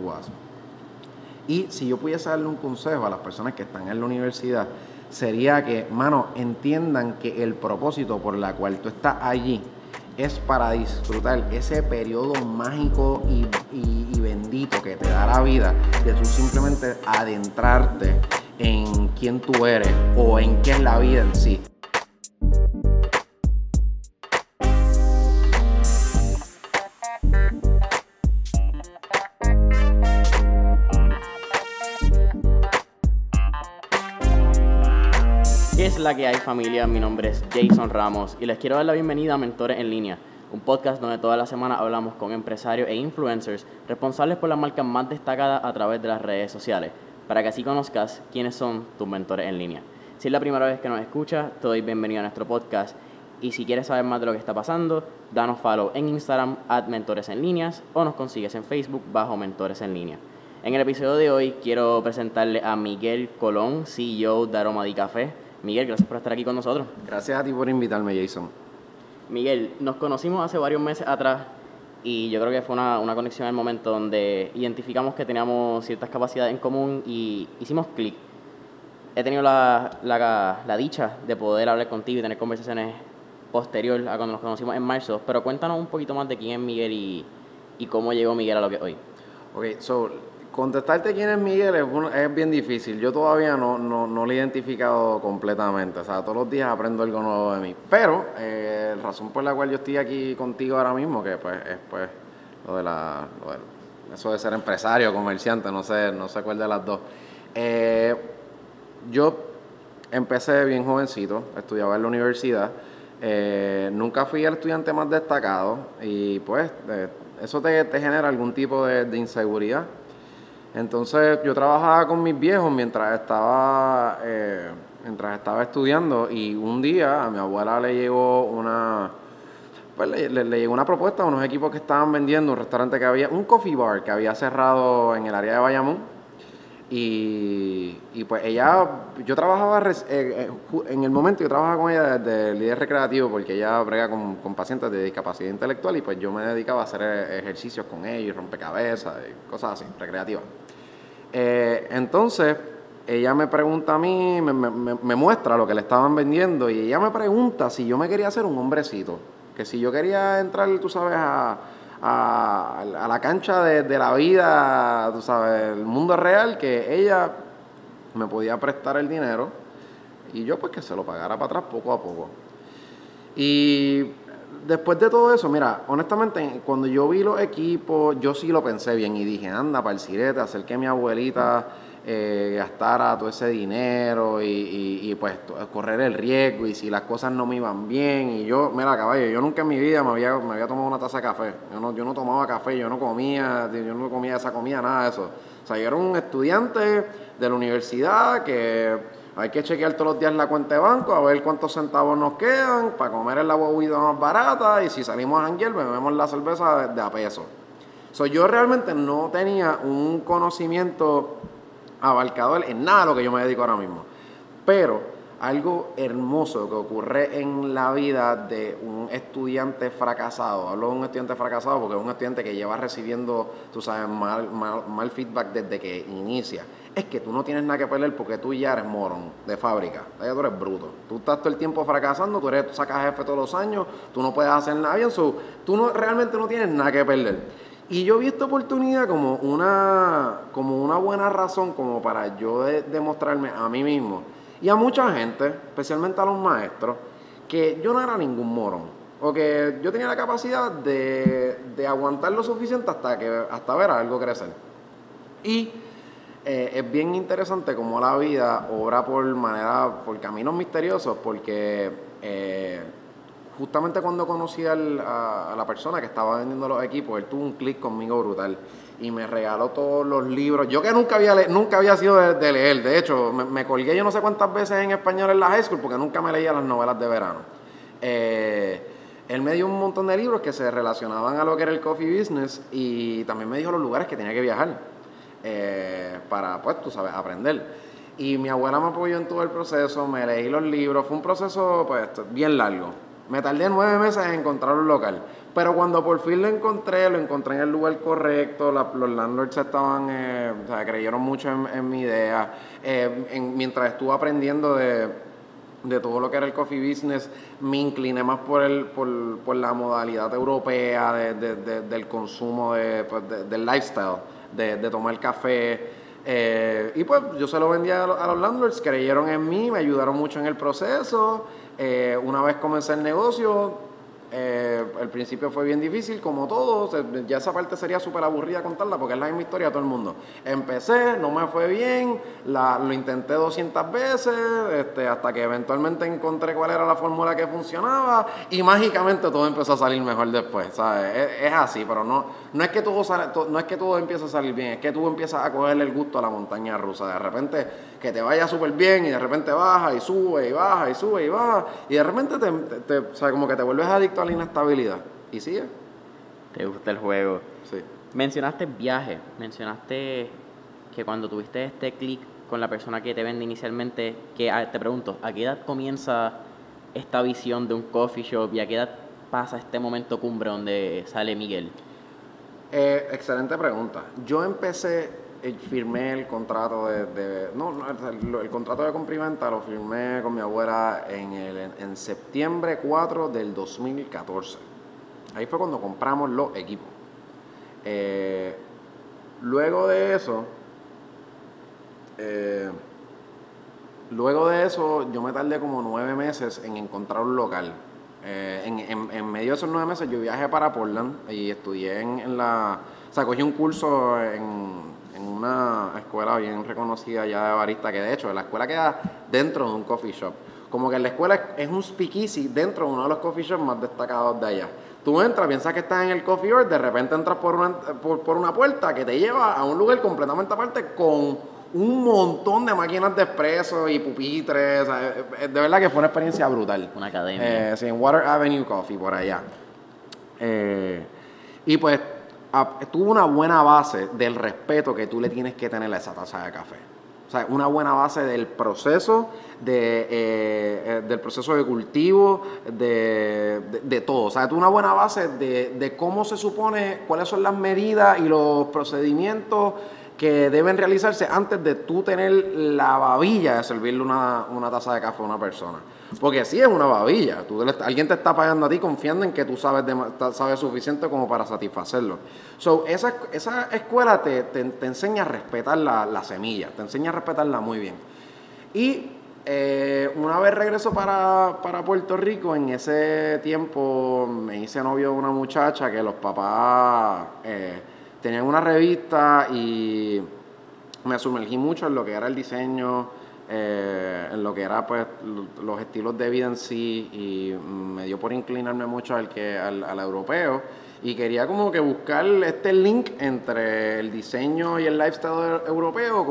tú vas. Y si yo pudiese darle un consejo a las personas que están en la universidad, sería que, mano, entiendan que el propósito por la cual tú estás allí es para disfrutar ese periodo mágico y bendito que te da la vida, de tú simplemente adentrarte en quién tú eres o en qué es la vida en sí. ¿Qué es la que hay, familia? Mi nombre es Jason Ramos y les quiero dar la bienvenida a Mentores en Línea, un podcast donde toda la semana hablamos con empresarios e influencers responsables por las marcas más destacadas a través de las redes sociales, para que así conozcas quiénes son tus mentores en línea. Si es la primera vez que nos escuchas, te doy bienvenido a nuestro podcast y si quieres saber más de lo que está pasando, danos follow en Instagram @mentoresenlineas o nos consigues en Facebook bajo Mentores en Línea. En el episodio de hoy quiero presentarle a Miguel Colón, CEO de Aroma Di Café. Miguel, gracias por estar aquí con nosotros. Gracias a ti por invitarme, Jason. Miguel, nos conocimos hace varios meses atrás y yo creo que fue una conexión en el momento donde identificamos que teníamos ciertas capacidades en común y hicimos clic. He tenido la dicha de poder hablar contigo y tener conversaciones posterior a cuando nos conocimos en marzo, pero cuéntanos un poquito más de quién es Miguel y cómo llegó Miguel a lo que es hoy. Ok, contestarte quién es Miguel es bien difícil. Yo todavía no lo he identificado completamente. O sea, todos los días aprendo algo nuevo de mí. Pero la razón por la cual yo estoy aquí contigo ahora mismo, que pues es pues eso de ser empresario, comerciante, no sé cuál de las dos. Yo empecé bien jovencito, estudiaba en la universidad. Nunca fui el estudiante más destacado y pues eso te genera algún tipo de inseguridad. Entonces yo trabajaba con mis viejos mientras estaba estudiando y un día a mi abuela le llegó le llegó una propuesta a unos equipos que estaban vendiendo un restaurante que había, un coffee bar que había cerrado en el área de Bayamón y pues yo trabajaba en el momento yo trabajaba con ella desde líder recreativo porque ella brega con pacientes de discapacidad intelectual y pues yo me dedicaba a hacer ejercicios con ellos, rompecabezas y cosas así, recreativas. Entonces ella me pregunta a mí, me muestra lo que le estaban vendiendo y ella me pregunta si yo me quería hacer un hombrecito, que si yo quería entrar, tú sabes, a la cancha de la vida, tú sabes, el mundo real, que ella me podía prestar el dinero y yo pues que se lo pagara para atrás poco a poco. Y después de todo eso, mira, honestamente, cuando yo vi los equipos, yo sí lo pensé bien y dije, anda, para el sirete, hacer que mi abuelita gastara todo ese dinero y pues correr el riesgo y si las cosas no me iban bien y yo, mira, caballo, yo nunca en mi vida me había tomado una taza de café, yo no tomaba café, yo no comía esa comida, nada de eso. O sea, yo era un estudiante de la universidad que hay que chequear todos los días la cuenta de banco, a ver cuántos centavos nos quedan para comer en la guaguita más barata y si salimos a janguear, bebemos la cerveza de a peso. Yo realmente no tenía un conocimiento abarcador en nada de lo que yo me dedico ahora mismo. Pero algo hermoso que ocurre en la vida de un estudiante fracasado, hablo de un estudiante fracasado porque es un estudiante que lleva recibiendo, tú sabes, mal feedback desde que inicia, es que tú no tienes nada que perder porque tú ya eres morón de fábrica, ya tú eres bruto, tú estás todo el tiempo fracasando, tú sacas jefe todos los años, tú no puedes hacer nada bien, realmente no tienes nada que perder. Y yo vi esta oportunidad como una buena razón como para yo demostrarme a mí mismo y a mucha gente, especialmente a los maestros, que yo no era ningún morón o que yo tenía la capacidad de aguantar lo suficiente hasta ver algo crecer. Y es bien interesante cómo la vida obra por caminos misteriosos porque justamente cuando conocí a la persona que estaba vendiendo los equipos, él tuvo un clic conmigo brutal y me regaló todos los libros. Yo que nunca había sido de leer, de hecho, me colgué yo no sé cuántas veces en español en la high school porque nunca me leía las novelas de verano. Él me dio un montón de libros que se relacionaban a lo que era el coffee business y también me dijo los lugares que tenía que viajar para, pues, tú sabes, aprender. Y mi abuela me apoyó en todo el proceso, me leí los libros, fue un proceso, pues, bien largo. Me tardé 9 meses en encontrar un local. Pero cuando por fin lo encontré en el lugar correcto. Los landlords estaban, o sea, creyeron mucho en mi idea. Mientras estuve aprendiendo de todo lo que era el coffee business, me incliné más por la modalidad europea del consumo, del lifestyle, de tomar café. Y pues yo se lo vendí a los landlords, creyeron en mí, me ayudaron mucho en el proceso. Una vez comencé el negocio, al principio fue bien difícil, como todo. Ya esa parte sería súper aburrida contarla porque es la misma historia de todo el mundo. Empecé, no me fue bien, lo intenté 200 veces, hasta que eventualmente encontré cuál era la fórmula que funcionaba y mágicamente todo empezó a salir mejor después, ¿sabes? Es así, pero no es que no es que todo empiece a salir bien, es que tú empiezas a cogerle el gusto a la montaña rusa. De repente que te vaya súper bien y de repente baja y sube y baja y sube y baja y de repente o sea, como que te vuelves adicto a la inestabilidad y sigue. ¿Te gusta el juego? Sí. Mencionaste viaje, mencionaste que cuando tuviste este clic con la persona que te vende inicialmente, te pregunto, ¿a qué edad comienza esta visión de un coffee shop y a qué edad pasa este momento cumbre donde sale Miguel? Excelente pregunta. Yo firmé el contrato el contrato de compra y venta lo firmé con mi abuela en septiembre 4 del 2014. Ahí fue cuando compramos los equipos. Luego de eso, yo me tardé como 9 meses en encontrar un local. En medio de esos 9 meses yo viajé para Portland y estudié o sea, cogí un curso en una escuela bien reconocida ya de barista, que de hecho la escuela queda dentro de un coffee shop. Como que la escuela es un speakeasy dentro de uno de los coffee shops más destacados de allá. Tú entras, piensas que estás en el coffee bar, de repente entras por una puerta que te lleva a un lugar completamente aparte con un montón de máquinas de espresso y pupitres. O sea, de verdad que fue una experiencia brutal. Una academia. Sí, en Water Avenue Coffee, por allá. Y pues tuvo una buena base del respeto que tú le tienes que tener a esa taza de café. O sea, una buena base del proceso, del proceso de cultivo, de todo. O sea, una buena base de cómo se supone, cuáles son las medidas y los procedimientos que deben realizarse antes de tú tener la babilla de servirle una taza de café a una persona. Porque sí es una babilla. Alguien te está pagando a ti confiando en que tú sabes suficiente como para satisfacerlo. So, esa escuela te enseña a respetar la semilla, te enseña a respetarla muy bien. Y una vez regreso para Puerto Rico, en ese tiempo me hice novio de una muchacha que los papás tenían una revista y me sumergí mucho en lo que era el diseño, en lo que era pues los estilos de vida en sí, y me dio por inclinarme mucho al europeo y quería como que buscar este link entre el diseño y el lifestyle europeo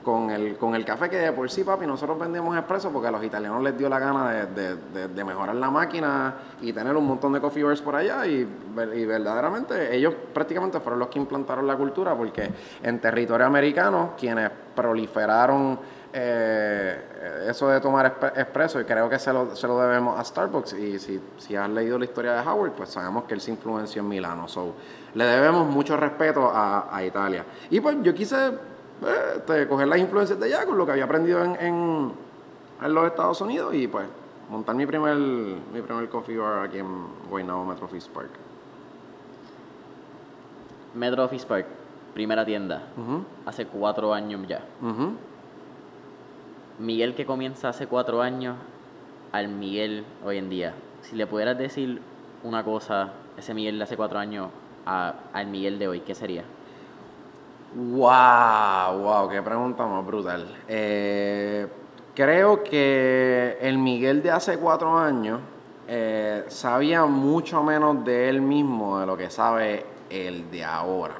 con el café, que de por sí, papi, nosotros vendemos expreso porque a los italianos les dio la gana de mejorar la máquina y tener un montón de coffee bars por allá y verdaderamente ellos prácticamente fueron los que implantaron la cultura, porque en territorio americano quienes proliferaron eso de tomar expreso, y creo que se lo debemos a Starbucks, y si has leído la historia de Howard, pues sabemos que él se influenció en Milano, so le debemos mucho respeto a Italia. Y pues yo quise coger las influencias de allá con lo que había aprendido en los Estados Unidos y pues montar mi primer coffee bar aquí en Guaynabo, Metro Office Park. Metro Office Park, primera tienda, hace 4 años ya. Miguel que comienza hace 4 años al Miguel hoy en día. Si le pudieras decir una cosa, ese Miguel de hace 4 años al Miguel de hoy, ¿qué sería? Wow, qué pregunta más brutal. Creo que el Miguel de hace 4 años sabía mucho menos de él mismo de lo que sabe el de ahora.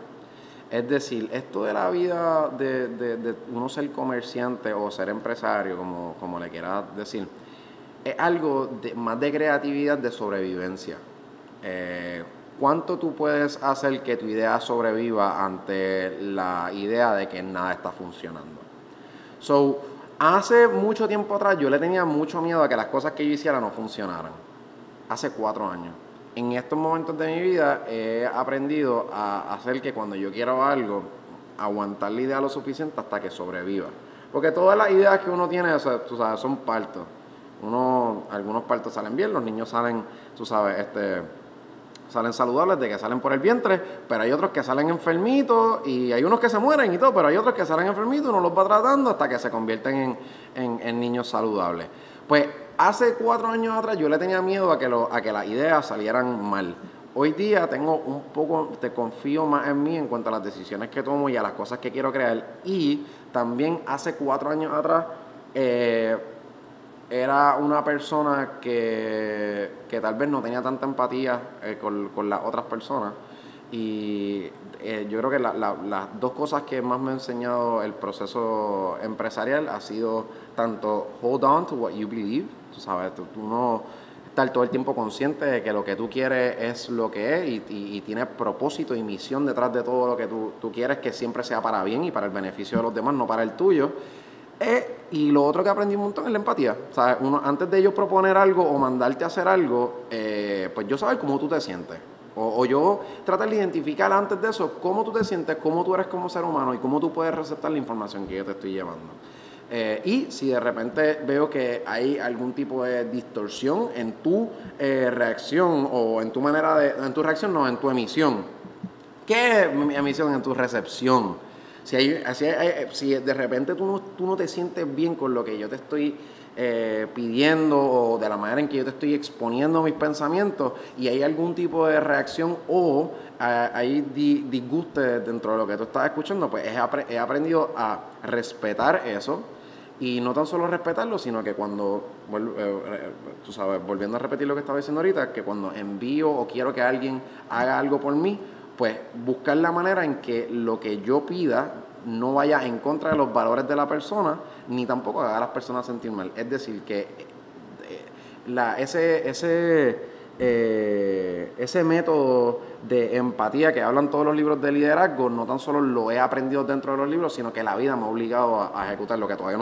Es decir, esto de la vida de uno ser comerciante o ser empresario, como le quieras decir, es algo más de creatividad, de sobrevivencia. ¿Cuánto tú puedes hacer que tu idea sobreviva ante la idea de que nada está funcionando? Hace mucho tiempo atrás yo le tenía mucho miedo a que las cosas que yo hiciera no funcionaran. hace 4 años. En estos momentos de mi vida he aprendido a hacer que cuando yo quiero algo, aguantar la idea lo suficiente hasta que sobreviva. Porque todas las ideas que uno tiene, o sea, tú sabes, son partos. Algunos partos salen bien, los niños salen, tú sabes, salen saludables de que salen por el vientre, pero hay otros que salen enfermitos y hay unos que se mueren y todo, pero hay otros que salen enfermitos y uno los va tratando hasta que se convierten en niños saludables. Pues hace 4 años atrás yo le tenía miedo a que las ideas salieran mal. Hoy día te confío más en mí en cuanto a las decisiones que tomo y a las cosas que quiero crear. Y también hace 4 años atrás era una persona que tal vez no tenía tanta empatía con las otras personas. Y yo creo que las 2 cosas que más me ha enseñado el proceso empresarial ha sido tanto hold on to what you believe, tú sabes, tú no estar todo el tiempo consciente de que lo que tú quieres es lo que es y tienes propósito y misión detrás de todo lo que tú quieres, que siempre sea para bien y para el beneficio de los demás, no para el tuyo. Y lo otro que aprendí un montón es la empatía. ¿Sabes? Antes de yo proponer algo o mandarte a hacer algo, pues yo saber cómo tú te sientes. O yo tratar de identificar antes de eso cómo tú te sientes, cómo tú eres como ser humano y cómo tú puedes receptar la información que yo te estoy llevando. Y si de repente veo que hay algún tipo de distorsión en tu reacción o en tu manera de... En tu reacción, no, en tu emisión. ¿Qué es mi emisión? En tu recepción. Si de repente tú no te sientes bien con lo que yo te estoy pidiendo o de la manera en que yo te estoy exponiendo mis pensamientos y hay algún tipo de reacción o hay disgusto dentro de lo que tú estás escuchando, pues he aprendido a respetar eso. Y no tan solo respetarlo, sino que cuando, tú sabes, volviendo a repetir lo que estaba diciendo ahorita, que cuando envío o quiero que alguien haga algo por mí, pues buscar la manera en que lo que yo pida no vaya en contra de los valores de la persona, ni tampoco haga a las personas sentir mal. Es decir, que ese método de empatía que hablan todos los libros de liderazgo, no tan solo lo he aprendido dentro de los libros, sino que la vida me ha obligado a ejecutarlo, que todavía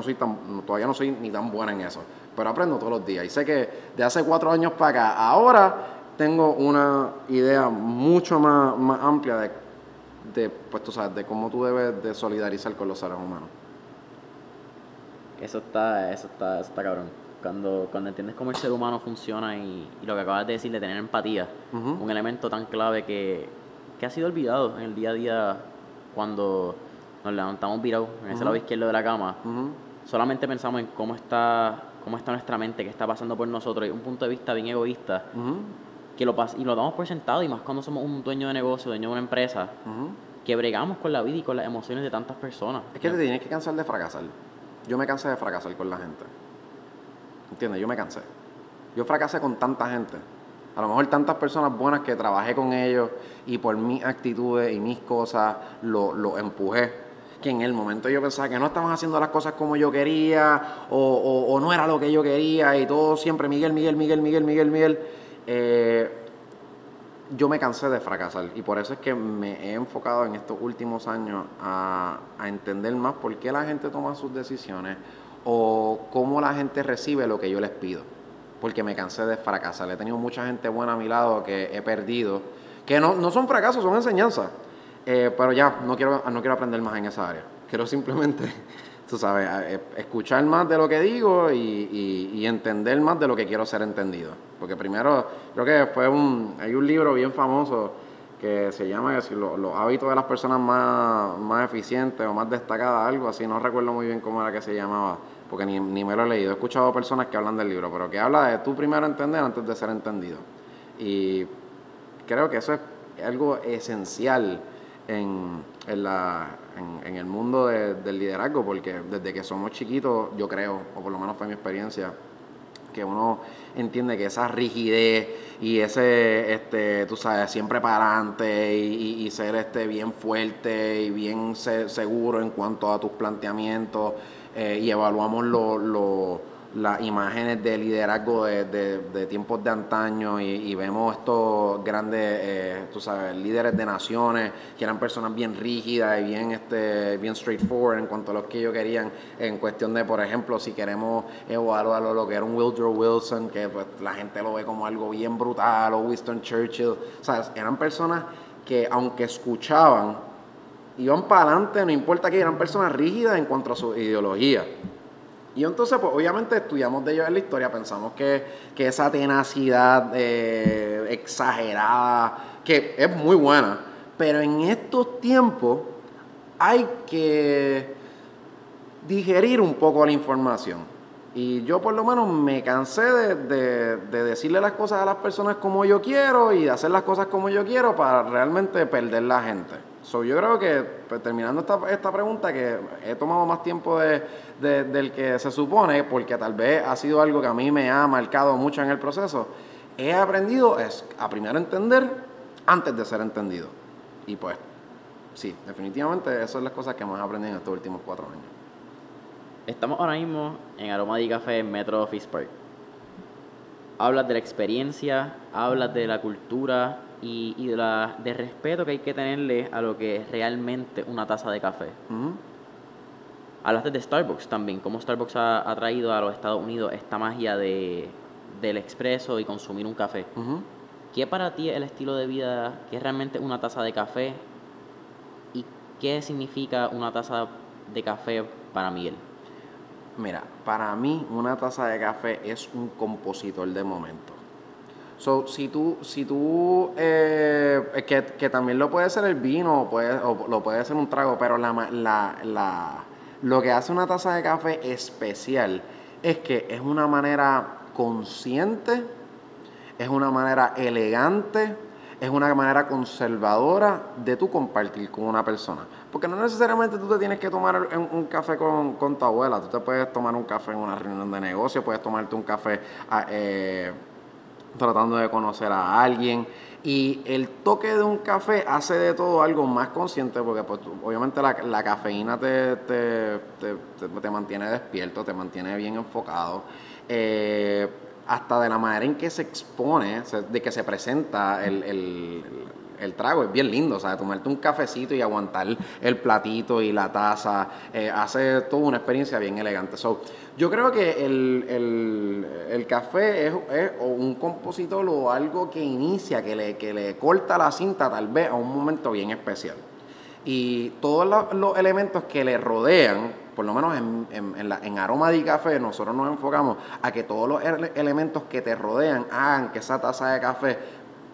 no soy ni tan buena en eso, pero aprendo todos los días. Y sé que de hace 4 años para acá, ahora tengo una idea mucho más amplia pues tú sabes, de cómo tú debes de solidarizar con los seres humanos. Eso está cabrón. Cuando entiendes cómo el ser humano funciona y lo que acabas de decir de tener empatía, un elemento tan clave que ha sido olvidado en el día a día cuando nos levantamos virados en ese lado izquierdo de la cama. Solamente pensamos en cómo está nuestra mente, qué está pasando por nosotros, y un punto de vista bien egoísta, y lo damos por sentado, y más cuando somos un dueño de negocio, dueño de una empresa, que bregamos con la vida y con las emociones de tantas personas. Es que te tienes que cansar de fracasar. Yo me cansé de fracasar con la gente. ¿Entiendes? Yo me cansé. Yo fracasé con tanta gente. A lo mejor tantas personas buenas que trabajé con ellos y por mis actitudes y mis cosas lo empujé. Que en el momento yo pensaba que no estaban haciendo las cosas como yo quería o no era lo que yo quería y todo siempre Miguel. Yo me cansé de fracasar y por eso es que me he enfocado en estos últimos años a entender más por qué la gente toma sus decisiones o cómo la gente recibe lo que yo les pido, porque me cansé de fracasar. He tenido mucha gente buena a mi lado que he perdido, que no son fracasos, son enseñanzas, pero ya no quiero aprender más en esa área. Quiero simplemente, tú sabes, escuchar más de lo que digo y entender más de lo que quiero ser entendido. Porque primero, creo que hay un libro bien famoso que se llama los hábitos de las personas más eficientes o más destacadas, algo así. No recuerdo muy bien cómo era que se llamaba, porque ni me lo he leído. He escuchado personas que hablan del libro, pero que habla de tú primero entender antes de ser entendido. Y creo que eso es algo esencial en el mundo del liderazgo, porque desde que somos chiquitos, yo creo, o por lo menos fue mi experiencia, que uno entiende que esa rigidez y ese, tú sabes, siempre para adelante y ser bien fuerte y bien seguro en cuanto a tus planteamientos y evaluamos las imágenes de liderazgo de tiempos de antaño y vemos estos grandes, tú sabes, líderes de naciones que eran personas bien rígidas y bien straightforward en cuanto a lo que ellos querían en cuestión de, por ejemplo, si queremos evaluar lo que era un Woodrow Wilson, que pues la gente lo ve como algo bien brutal, o Winston Churchill, ¿sabes? Eran personas que aunque escuchaban, iban para adelante, no importa que eran personas rígidas en cuanto a su ideología. Y entonces, pues obviamente estudiamos de ellos en la historia, pensamos que esa tenacidad exagerada, que es muy buena, pero en estos tiempos hay que digerir un poco la información. Y yo por lo menos me cansé de decirle las cosas a las personas como yo quiero y de hacer las cosas como yo quiero para realmente perder la gente. So, yo creo que, pues, terminando esta pregunta, que he tomado más tiempo del que se supone, porque tal vez ha sido algo que a mí me ha marcado mucho en el proceso, he aprendido a primero entender antes de ser entendido. Y pues, sí, definitivamente esas son las cosas que más aprendí en estos últimos 4 años. Estamos ahora mismo en Aroma y Café en Metro Office Park. Hablas de la experiencia, hablas de la cultura y de respeto que hay que tenerle a lo que es realmente una taza de café. Uh-huh. Hablaste de Starbucks también, cómo Starbucks ha traído a los Estados Unidos esta magia del expreso y consumir un café. Uh-huh. ¿Qué para ti es el estilo de vida, qué es realmente una taza de café y qué significa una taza de café para Miguel? Mira, para mí una taza de café es un compositor de momento. So, si tú que también lo puede ser el vino o lo puede ser un trago, pero lo que hace una taza de café especial es que es una manera consciente, es una manera elegante, es una manera conservadora de tú compartir con una persona. Porque no necesariamente tú te tienes que tomar un café con tu abuela. Tú te puedes tomar un café en una reunión de negocio, puedes tomarte un café tratando de conocer a alguien. Y el toque de un café hace de todo algo más consciente, porque pues, obviamente la cafeína te mantiene despierto, te mantiene bien enfocado. Hasta de la manera en que se expone, de que se presenta el trago, es bien lindo, o sea, tomarte un cafecito y aguantar el platito y la taza, hace toda una experiencia bien elegante. So, yo creo que el café es un compositor o algo que inicia, que le corta la cinta tal vez a un momento bien especial. Y todos los elementos que le rodean, por lo menos en Aroma de Café, nosotros nos enfocamos a que todos los elementos que te rodean hagan que esa taza de café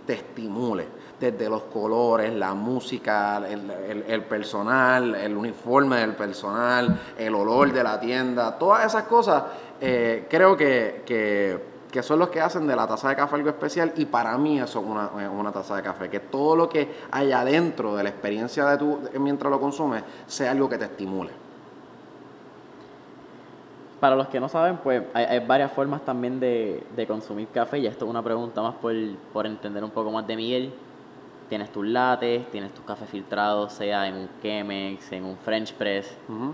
te estimule. Desde los colores, la música, el personal, el uniforme del personal, el olor de la tienda, todas esas cosas creo que son los que hacen de la taza de café algo especial, y para mí eso es una taza de café, que todo lo que hay adentro de la experiencia de tú mientras lo consumes sea algo que te estimule. Para los que no saben, pues hay varias formas también de consumir café, y esto es una pregunta más por entender un poco más de Miguel. Tienes tus lattes, tienes tus cafés filtrados, sea en un Chemex, en un French Press. Uh-huh.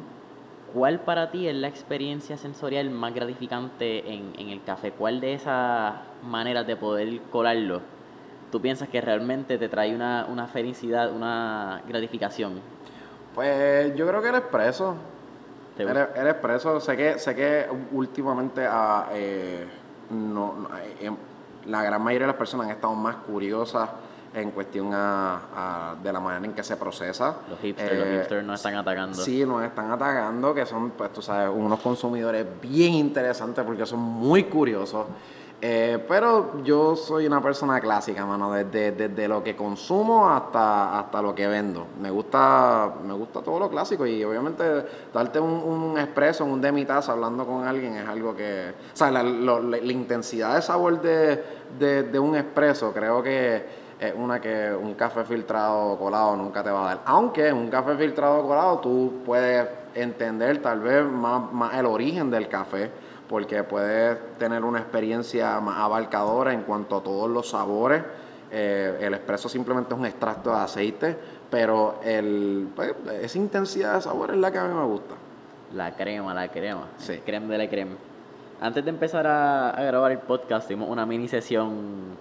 ¿Cuál para ti es la experiencia sensorial más gratificante en el café? ¿Cuál de esas maneras de poder colarlo tú piensas que realmente te trae una felicidad, una gratificación? Pues yo creo que el expreso. El expreso, sé que últimamente la gran mayoría de las personas han estado más curiosas en cuestión de la manera en que se procesa. Los hipsters nos están atacando. Sí, nos están atacando, que son, pues tú sabes, unos consumidores bien interesantes porque son muy curiosos. Pero yo soy una persona clásica, mano, desde lo que consumo hasta lo que vendo. Me gusta todo lo clásico, y obviamente darte un expreso, un demitazo hablando con alguien es algo que... O sea, la intensidad de sabor de un expreso creo que es una que un café filtrado colado nunca te va a dar. Aunque en un café filtrado colado tú puedes entender tal vez más el origen del café, porque puedes tener una experiencia más abarcadora en cuanto a todos los sabores. El expreso simplemente es un extracto de aceite, pero esa intensidad de sabor es la que a mí me gusta. La crema, Sí. creme de la crema. Antes de empezar a grabar el podcast, tuvimos una mini sesión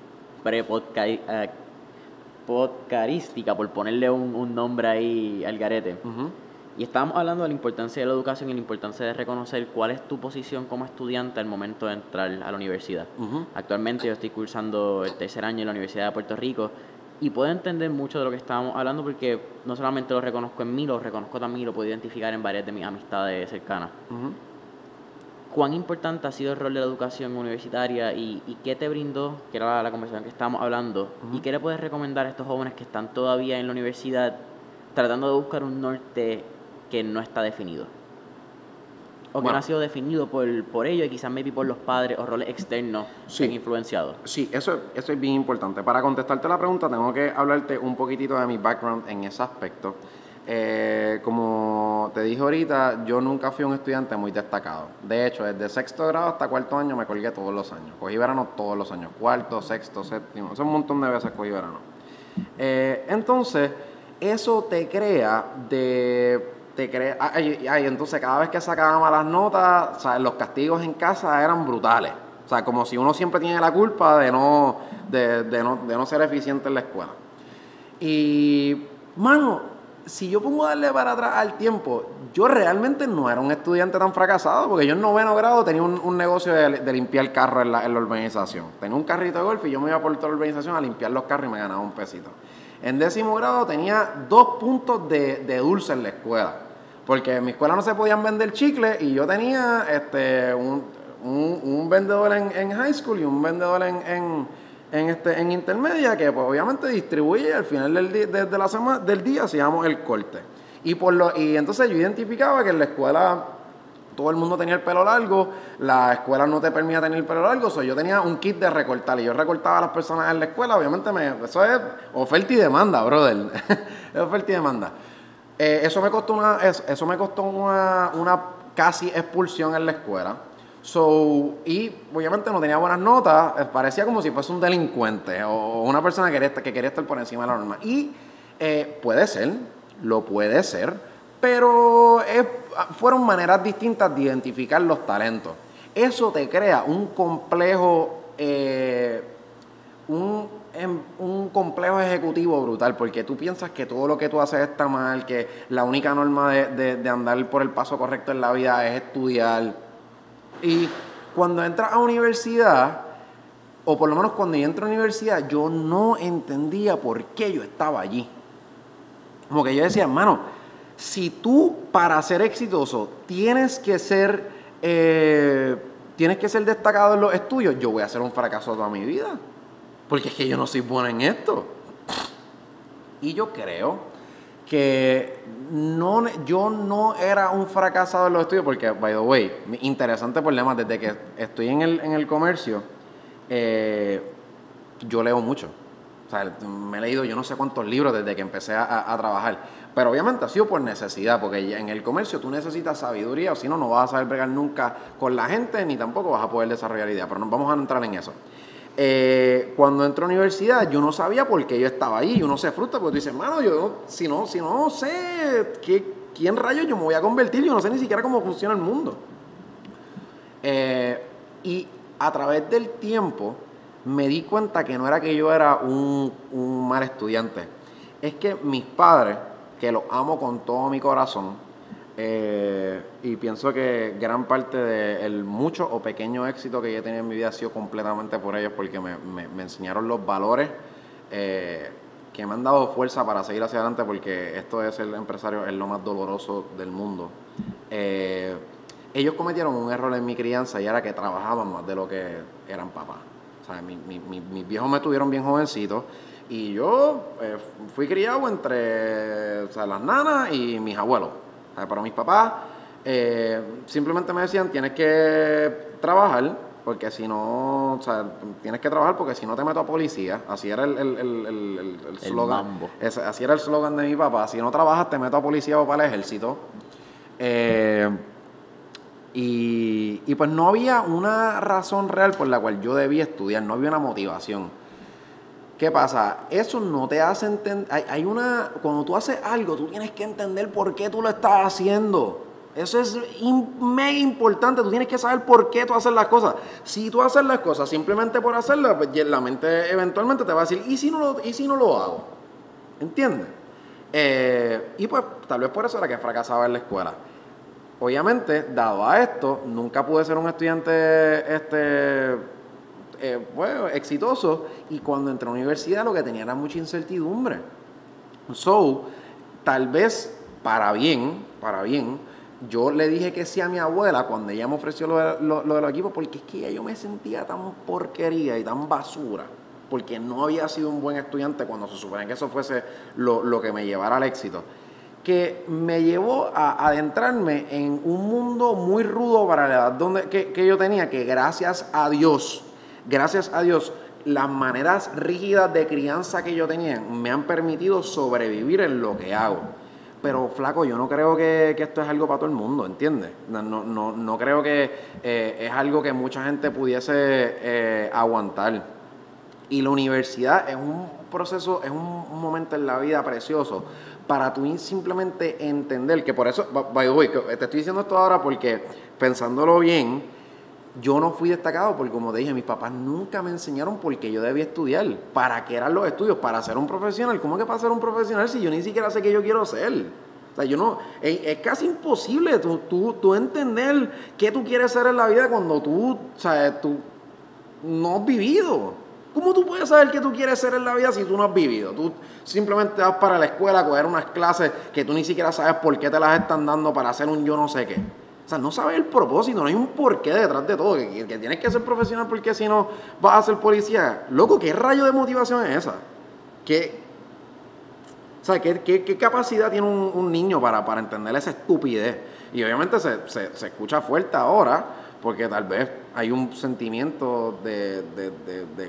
podcarística, por ponerle un nombre ahí al garete. Y estábamos hablando de la importancia de la educación y la importancia de reconocer cuál es tu posición como estudiante al momento de entrar a la universidad. Actualmente yo estoy cursando el 3er año en la Universidad de Puerto Rico y puedo entender mucho de lo que estábamos hablando porque no solamente lo reconozco en mí, lo reconozco también y lo puedo identificar en varias de mis amistades cercanas. ¿Cuán importante ha sido el rol de la educación universitaria y qué te brindó, que era la conversación que estábamos hablando, y qué le puedes recomendar a estos jóvenes que están todavía en la universidad tratando de buscar un norte que no está definido? O que no ha sido definido por ellos y quizás maybe por los padres o roles externos que han influenciado. Sí, eso es bien importante. Para contestarte la pregunta tengo que hablarte un poquitito de mi background en ese aspecto. Como te dije ahorita, yo nunca fui un estudiante muy destacado. De hecho, desde 6º grado hasta 4º año me colgué todos los años. Cogí verano todos los años. 4º, 6º, 7º. Un montón de veces cogí verano. Entonces, eso te crea entonces cada vez que sacaba malas notas, o sea, los castigos en casa eran brutales. O sea, como si uno siempre tiene la culpa de no ser eficiente en la escuela. Y, mano, si yo pongo a darle para atrás al tiempo, yo realmente no era un estudiante tan fracasado, porque yo en 9º grado tenía un negocio de limpiar carros en la urbanización. Tenía un carrito de golf y yo me iba por toda la urbanización a limpiar los carros y me ganaba un pesito. En 10º grado tenía 2 puntos de dulce en la escuela, porque en mi escuela no se podían vender chicles y yo tenía un vendedor en high school y un vendedor en intermedia que pues obviamente distribuía y al final del día hacíamos el corte. Y entonces yo identificaba que en la escuela todo el mundo tenía el pelo largo, la escuela no te permitía tener el pelo largo, yo tenía un kit de recortar y yo recortaba a las personas en la escuela, obviamente eso es oferta y demanda, brother. Es oferta y demanda. Eso me costó una casi expulsión en la escuela. Y obviamente no tenía buenas notas, parecía como si fuese un delincuente o una persona que quería estar por encima de la norma. Y lo puede ser, pero fueron maneras distintas de identificar los talentos. Eso te crea un complejo ejecutivo brutal, porque tú piensas que todo lo que tú haces está mal, que la única norma de andar por el paso correcto en la vida es estudiar. Y cuando entras a universidad, o por lo menos cuando yo entré a universidad, yo no entendía por qué yo estaba allí. Como que yo decía, hermano, si tú para ser exitoso tienes que ser destacado en los estudios, yo voy a ser un fracaso toda mi vida, porque es que yo no soy bueno en esto. Y yo creo que yo no era un fracasado en los estudios, porque, by the way, interesante problema, desde que estoy en el comercio, yo leo mucho. O sea, me he leído yo no sé cuántos libros desde que empecé a trabajar. Pero obviamente ha sido por necesidad, porque en el comercio tú necesitas sabiduría, o si no, no vas a saber bregar nunca con la gente, ni tampoco vas a poder desarrollar ideas. Pero no vamos a entrar en eso. Cuando entré a la universidad, yo no sabía por qué yo estaba ahí. Y uno se frustra porque tú dices, hermano, si no sé quién rayos yo me voy a convertir, yo no sé ni siquiera cómo funciona el mundo. Y a través del tiempo me di cuenta que no era que yo era un mal estudiante. Es que mis padres, que los amo con todo mi corazón, y pienso que gran parte del mucho o pequeño éxito que yo he tenido en mi vida ha sido completamente por ellos, porque me enseñaron los valores que me han dado fuerza para seguir hacia adelante, porque esto de ser empresario es lo más doloroso del mundo. Ellos cometieron un error en mi crianza y era que trabajaban más de lo que eran papás. O sea, mis viejos me tuvieron bien jovencito y yo fui criado entre las nanas y mis abuelos. O sea, para mis papás simplemente me decían, tienes que trabajar, porque si no, o sea, tienes que trabajar porque si no te meto a policía. Así era el slogan. Así era el slogan de mi papá. Si no trabajas, te meto a policía o para el ejército. Y pues no había una razón real por la cual yo debía estudiar, no había una motivación. ¿Qué pasa? Eso no te hace entender. Cuando tú haces algo, tú tienes que entender por qué tú lo estás haciendo. Eso es mega importante. Tú tienes que saber por qué tú haces las cosas. Si tú haces las cosas simplemente por hacerlas, pues la mente eventualmente te va a decir, ¿y si no lo hago? ¿Entiendes? Y pues tal vez por eso era que fracasaba en la escuela. Obviamente, dado a esto, nunca pude ser un estudiante bueno, exitoso, y cuando entré a la universidad lo que tenía era mucha incertidumbre. So, tal vez para bien, yo le dije que sí a mi abuela cuando ella me ofreció lo de los equipos, porque es que ya yo me sentía tan porquería y tan basura, porque no había sido un buen estudiante cuando se supone que eso fuese lo que me llevara al éxito, que me llevó a adentrarme en un mundo muy rudo para la edad que yo tenía, que gracias a Dios, las maneras rígidas de crianza que yo tenía me han permitido sobrevivir en lo que hago. Pero flaco, yo no creo que esto es algo para todo el mundo, ¿entiendes? No creo que es algo que mucha gente pudiese aguantar. Y la universidad es un proceso, es un momento en la vida precioso para tú simplemente entender que por eso, by the way, te estoy diciendo esto ahora porque pensándolo bien, yo no fui destacado porque, como te dije, mis papás nunca me enseñaron por qué yo debía estudiar. ¿Para qué eran los estudios? Para ser un profesional. ¿Cómo que para ser un profesional si yo ni siquiera sé qué yo quiero ser? O sea, yo no, es casi imposible tú entender qué tú quieres ser en la vida cuando tú no has vivido. ¿Cómo tú puedes saber qué tú quieres ser en la vida si tú no has vivido? Tú simplemente vas para la escuela a coger unas clases que tú ni siquiera sabes por qué te las están dando para hacer un yo no sé qué. O sea, no sabes el propósito, no hay un porqué detrás de todo, que tienes que ser profesional porque si no vas a ser policía. Loco, ¿qué rayo de motivación es esa? ¿Qué capacidad tiene un niño para entender esa estupidez? Y obviamente se escucha fuerte ahora, porque tal vez hay un sentimiento de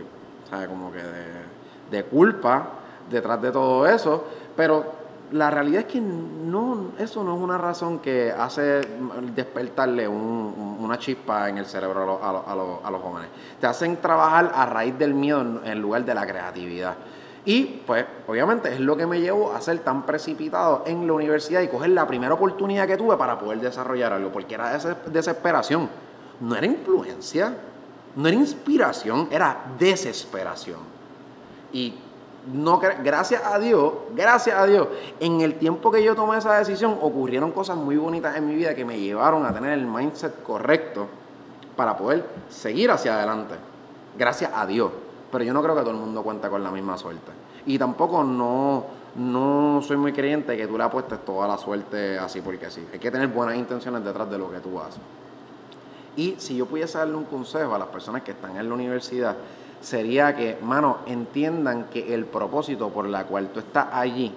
culpa detrás de todo eso, pero la realidad es que eso no es una razón que hace despertarle una chispa en el cerebro a los jóvenes. Te hacen trabajar a raíz del miedo en lugar de la creatividad. Y pues obviamente es lo que me llevó a ser tan precipitado en la universidad y coger la primera oportunidad que tuve para poder desarrollar algo, porque era desesperación. No era influencia, no era inspiración, era desesperación. Y gracias a Dios, en el tiempo que yo tomé esa decisión, ocurrieron cosas muy bonitas en mi vida que me llevaron a tener el mindset correcto para poder seguir hacia adelante. Gracias a Dios. Pero yo no creo que todo el mundo cuenta con la misma suerte. Y tampoco no soy muy creyente que tú le apuestes toda la suerte así porque sí. Hay que tener buenas intenciones detrás de lo que tú haces. Y si yo pudiese darle un consejo a las personas que están en la universidad, sería que, mano, entiendan que el propósito por la cual tú estás allí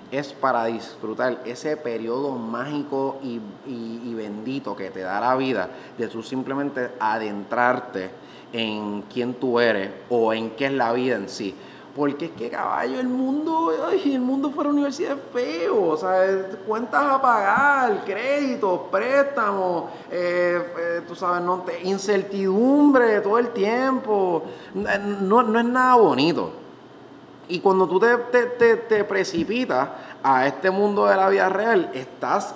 es para disfrutar ese periodo mágico y bendito que te da la vida, de tú simplemente adentrarte en quién tú eres o en qué es la vida en sí. Porque es que, caballo, el mundo fuera universidad es feo, o sea, cuentas a pagar, créditos, préstamos, tú sabes, incertidumbre todo el tiempo, no es nada bonito. Y cuando tú te precipitas a este mundo de la vida real, estás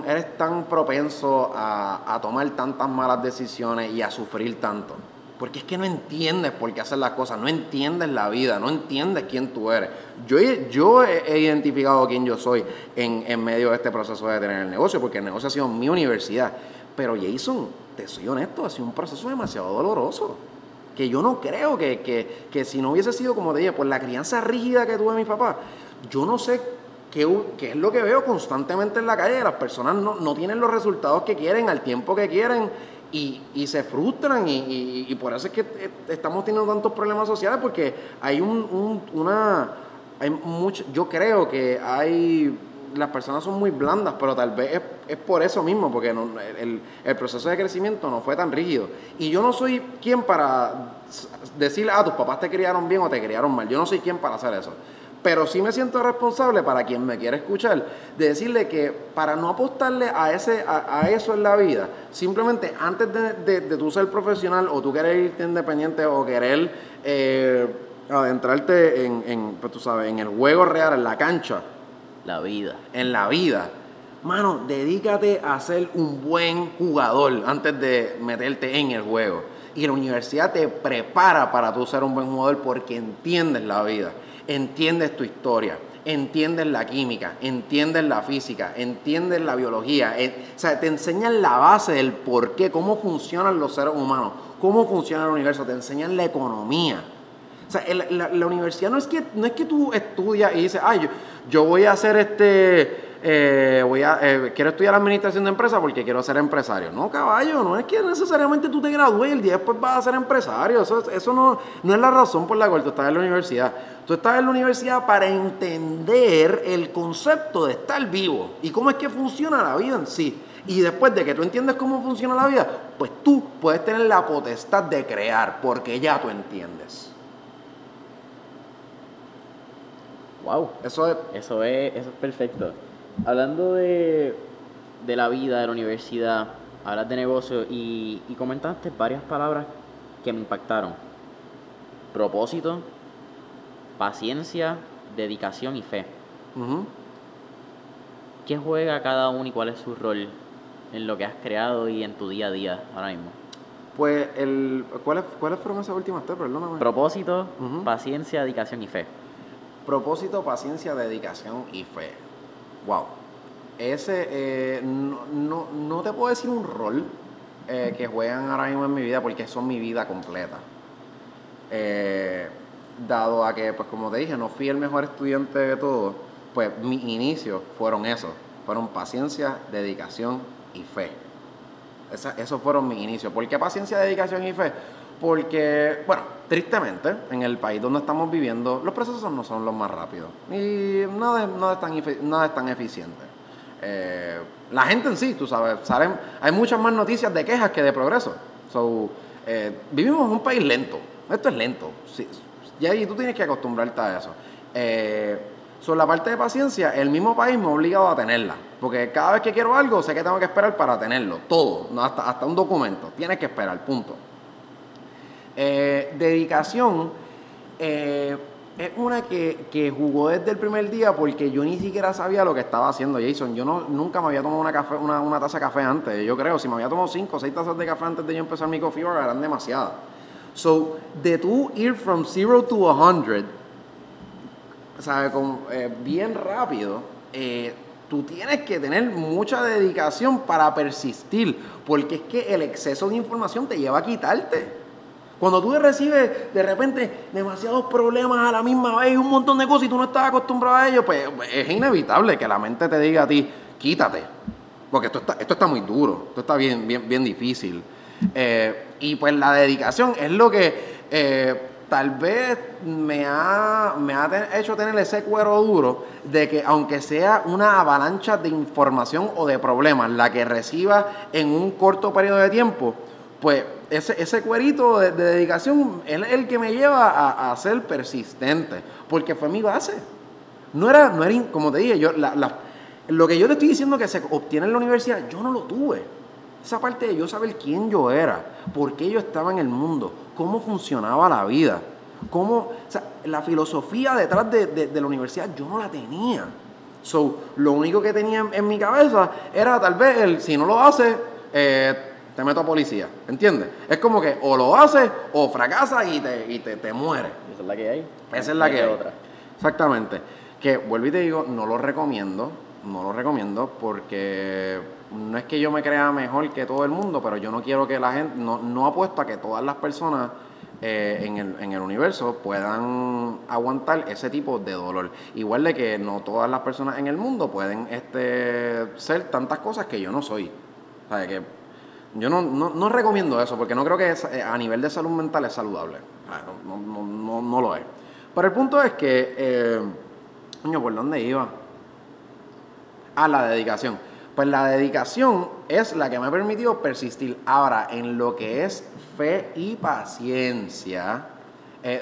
eres tan propenso a tomar tantas malas decisiones y a sufrir tanto. Porque es que no entiendes por qué hacer las cosas, no entiendes la vida, no entiendes quién tú eres. Yo he identificado quién yo soy en medio de este proceso de tener el negocio, porque el negocio ha sido mi universidad. Pero Jason, te soy honesto, ha sido un proceso demasiado doloroso. Que yo no creo que si no hubiese sido, como te dije, por la crianza rígida que tuve de mi papá, yo no sé qué es lo que veo constantemente en la calle. Las personas no tienen los resultados que quieren al tiempo que quieren y se frustran y por eso es que estamos teniendo tantos problemas sociales, porque hay yo creo que las personas son muy blandas, pero tal vez es por eso mismo, porque el proceso de crecimiento no fue tan rígido. Y yo no soy quien para decirle, tus papás te criaron bien o te criaron mal. Yo no soy quien para hacer eso. Pero sí me siento responsable, para quien me quiera escuchar, de decirle que para no apostarle a eso en la vida, simplemente antes de tú ser profesional o tú querer irte independiente o querer adentrarte pues tú sabes, en el juego real, en la cancha, La vida. En la vida, mano, dedícate a ser un buen jugador antes de meterte en el juego. Y la universidad te prepara para tú ser un buen jugador porque entiendes la vida, entiendes tu historia, entiendes la química, entiendes la física, entiendes la biología. O sea, te enseñan la base del por qué, cómo funcionan los seres humanos, cómo funciona el universo, te enseñan la economía. O sea, la universidad no es que tú estudias y dices, ay, yo voy a hacer quiero estudiar administración de empresas porque quiero ser empresario. No, caballo, no es que necesariamente tú te gradúes y el día después vas a ser empresario. Eso no es la razón por la cual tú estás en la universidad. Tú estás en la universidad para entender el concepto de estar vivo y cómo es que funciona la vida en sí. Y después de que tú entiendes cómo funciona la vida, pues tú puedes tener la potestad de crear porque ya tú entiendes. Wow. Eso es perfecto. Hablando de la vida, de la universidad, hablas de negocio y comentaste varias palabras que me impactaron. Propósito, paciencia, dedicación y fe. Uh-huh. ¿Qué juega cada uno y cuál es su rol en lo que has creado y en tu día a día ahora mismo? Pues, ¿cuáles fueron esas últimas tres? Perdóname. Propósito, Uh-huh. paciencia, dedicación y fe. Propósito, paciencia, dedicación y fe. Wow. Ese, no te puedo decir un rol que juegan ahora mismo en mi vida porque son mi vida completa. Dado a que, pues como te dije, no fui el mejor estudiante de todo, pues mis inicios fueron esos. Fueron paciencia, dedicación y fe. Esos fueron mis inicios. ¿Por qué paciencia, dedicación y fe? Porque, bueno, tristemente, en el país donde estamos viviendo, los procesos no son los más rápidos. Y nada es tan eficiente. La gente en sí, tú sabes, hay muchas más noticias de quejas que de progreso. Vivimos en un país lento. Esto es lento. Sí, y ahí tú tienes que acostumbrarte a eso. Sobre la parte de paciencia, el mismo país me ha obligado a tenerla. Porque cada vez que quiero algo, sé que tengo que esperar para tenerlo. Todo, no, hasta un documento. Tienes que esperar, punto. Dedicación es una que jugó desde el primer día porque yo ni siquiera sabía lo que estaba haciendo, Jason. Yo nunca me había tomado una taza de café antes. Yo creo, si me había tomado 5 o 6 tazas de café antes de yo empezar mi coffee bar, eran demasiadas. So, de tú ir from 0 to 100, ¿sabes? Bien rápido, tú tienes que tener mucha dedicación para persistir, porque es que el exceso de información te lleva a quitarte. Cuando tú recibes de repente demasiados problemas a la misma vez y un montón de cosas y tú no estás acostumbrado a ello, pues es inevitable que la mente te diga a ti, quítate, porque esto está muy duro, esto está bien difícil. Y pues la dedicación es lo que tal vez me ha hecho tener ese cuero duro de que aunque sea una avalancha de información o de problemas la que reciba en un corto periodo de tiempo, pues ese cuerito de dedicación es el que me lleva a ser persistente, porque fue mi base. No era como te dije, lo que yo te estoy diciendo que se obtiene en la universidad, yo no lo tuve. Esa parte de yo saber quién yo era, por qué yo estaba en el mundo, cómo funcionaba la vida, la filosofía detrás de la universidad yo no la tenía. Lo único que tenía en mi cabeza era tal vez si no lo haces, te meto a policía, ¿entiendes? Es como que o lo haces o fracasas y te mueres. Esa es la que hay. Esa es la que hay. Otra. Exactamente. Que vuelvo y te digo, no lo recomiendo porque no es que yo me crea mejor que todo el mundo, pero yo no quiero que la gente, no apuesto a que todas las personas en el universo puedan aguantar ese tipo de dolor. Igual de que no todas las personas en el mundo pueden ser tantas cosas que yo no soy. O sea, que yo no recomiendo eso porque no creo que a nivel de salud mental es saludable. No lo es. Pero el punto es que, ¿por dónde iba? La dedicación. Pues la dedicación es la que me ha permitido persistir. Ahora, en lo que es fe y paciencia,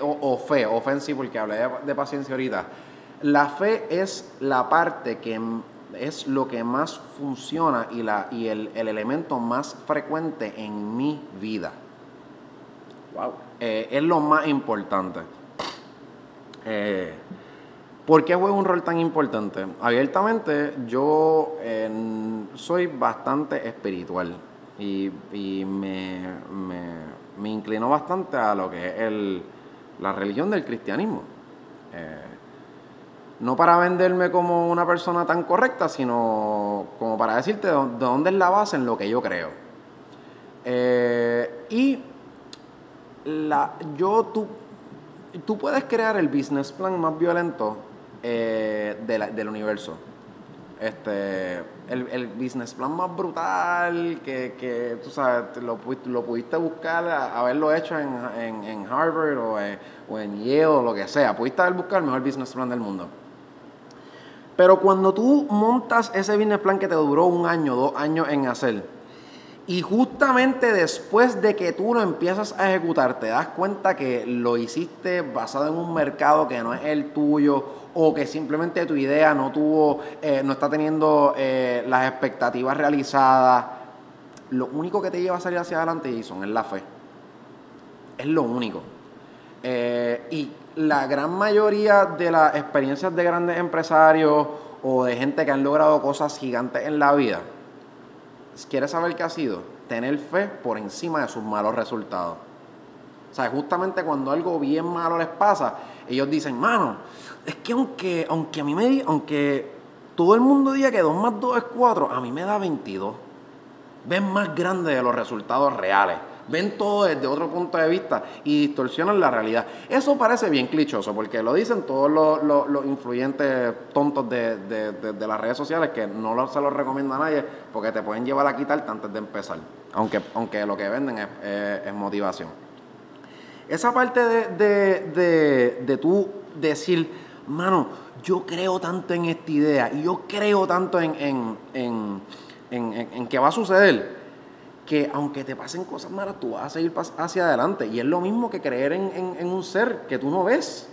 o fe en sí, porque hablé de paciencia ahorita, la fe es la parte que es lo que más funciona y el elemento más frecuente en mi vida. Wow. Es lo más importante. ¿Por qué juega un rol tan importante? Abiertamente, yo soy bastante espiritual y me inclino bastante a lo que es la religión del cristianismo. No para venderme como una persona tan correcta, sino como para decirte de dónde es la base en lo que yo creo. Y tú puedes crear el business plan más violento del universo. El business plan más brutal que tú sabes, lo pudiste buscar, haberlo hecho en Harvard o en Yale o lo que sea. Pudiste haber buscado el mejor business plan del mundo. Pero cuando tú montas ese business plan que te duró 1 año, 2 años en hacer, y justamente después de que tú lo empiezas a ejecutar, te das cuenta que lo hiciste basado en un mercado que no es el tuyo, o que simplemente tu idea no está teniendo las expectativas realizadas. Lo único que te lleva a salir hacia adelante, Jason, es la fe. Es lo único. Y la gran mayoría de las experiencias de grandes empresarios o de gente que han logrado cosas gigantes en la vida, ¿quieres saber qué ha sido? Tener fe por encima de sus malos resultados. O sea, justamente cuando algo bien malo les pasa, ellos dicen, mano, es que aunque todo el mundo diga que 2 más 2 es 4, a mí me da 22. Ven más grande de los resultados reales. Ven todo desde otro punto de vista y distorsionan la realidad. Eso parece bien clichoso porque lo dicen todos los influyentes tontos de las redes sociales, que no se los recomiendo a nadie porque te pueden llevar a quitarte antes de empezar, aunque lo que venden es motivación. Esa parte de tú decir, mano, yo creo tanto en esta idea y yo creo tanto en que va a suceder, que aunque te pasen cosas malas, tú vas a seguir hacia adelante. Y es lo mismo que creer en un ser que tú no ves.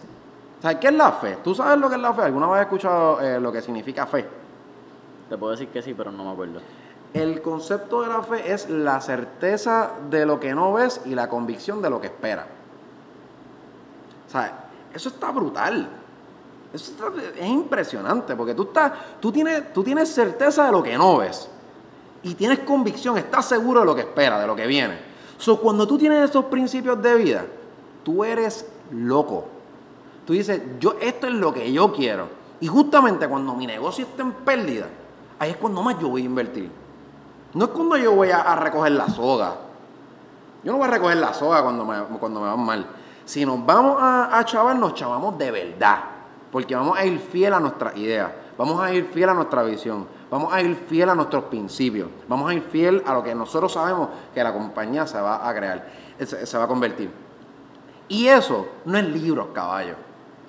¿Sabes qué es la fe? ¿Tú sabes lo que es la fe? ¿Alguna vez has escuchado lo que significa fe? Te puedo decir que sí, pero no me acuerdo. El concepto de la fe es la certeza de lo que no ves y la convicción de lo que esperas. ¿Sabes? Eso está brutal. Es impresionante porque tú tienes certeza de lo que no ves. Y tienes convicción, estás seguro de lo que espera, de lo que viene. Cuando tú tienes esos principios de vida, tú eres loco. Tú dices, esto es lo que yo quiero. Y justamente cuando mi negocio está en pérdida, ahí es cuando más yo voy a invertir. No es cuando yo voy a recoger la soga. Yo no voy a recoger la soga cuando me van mal. Si nos vamos a chavar, nos chavamos de verdad. Porque vamos a ir fiel a nuestras ideas. Vamos a ir fiel a nuestra visión. Vamos a ir fiel a nuestros principios. Vamos a ir fiel a lo que nosotros sabemos que la compañía se va a crear, se va a convertir. Y eso no es libros, caballo.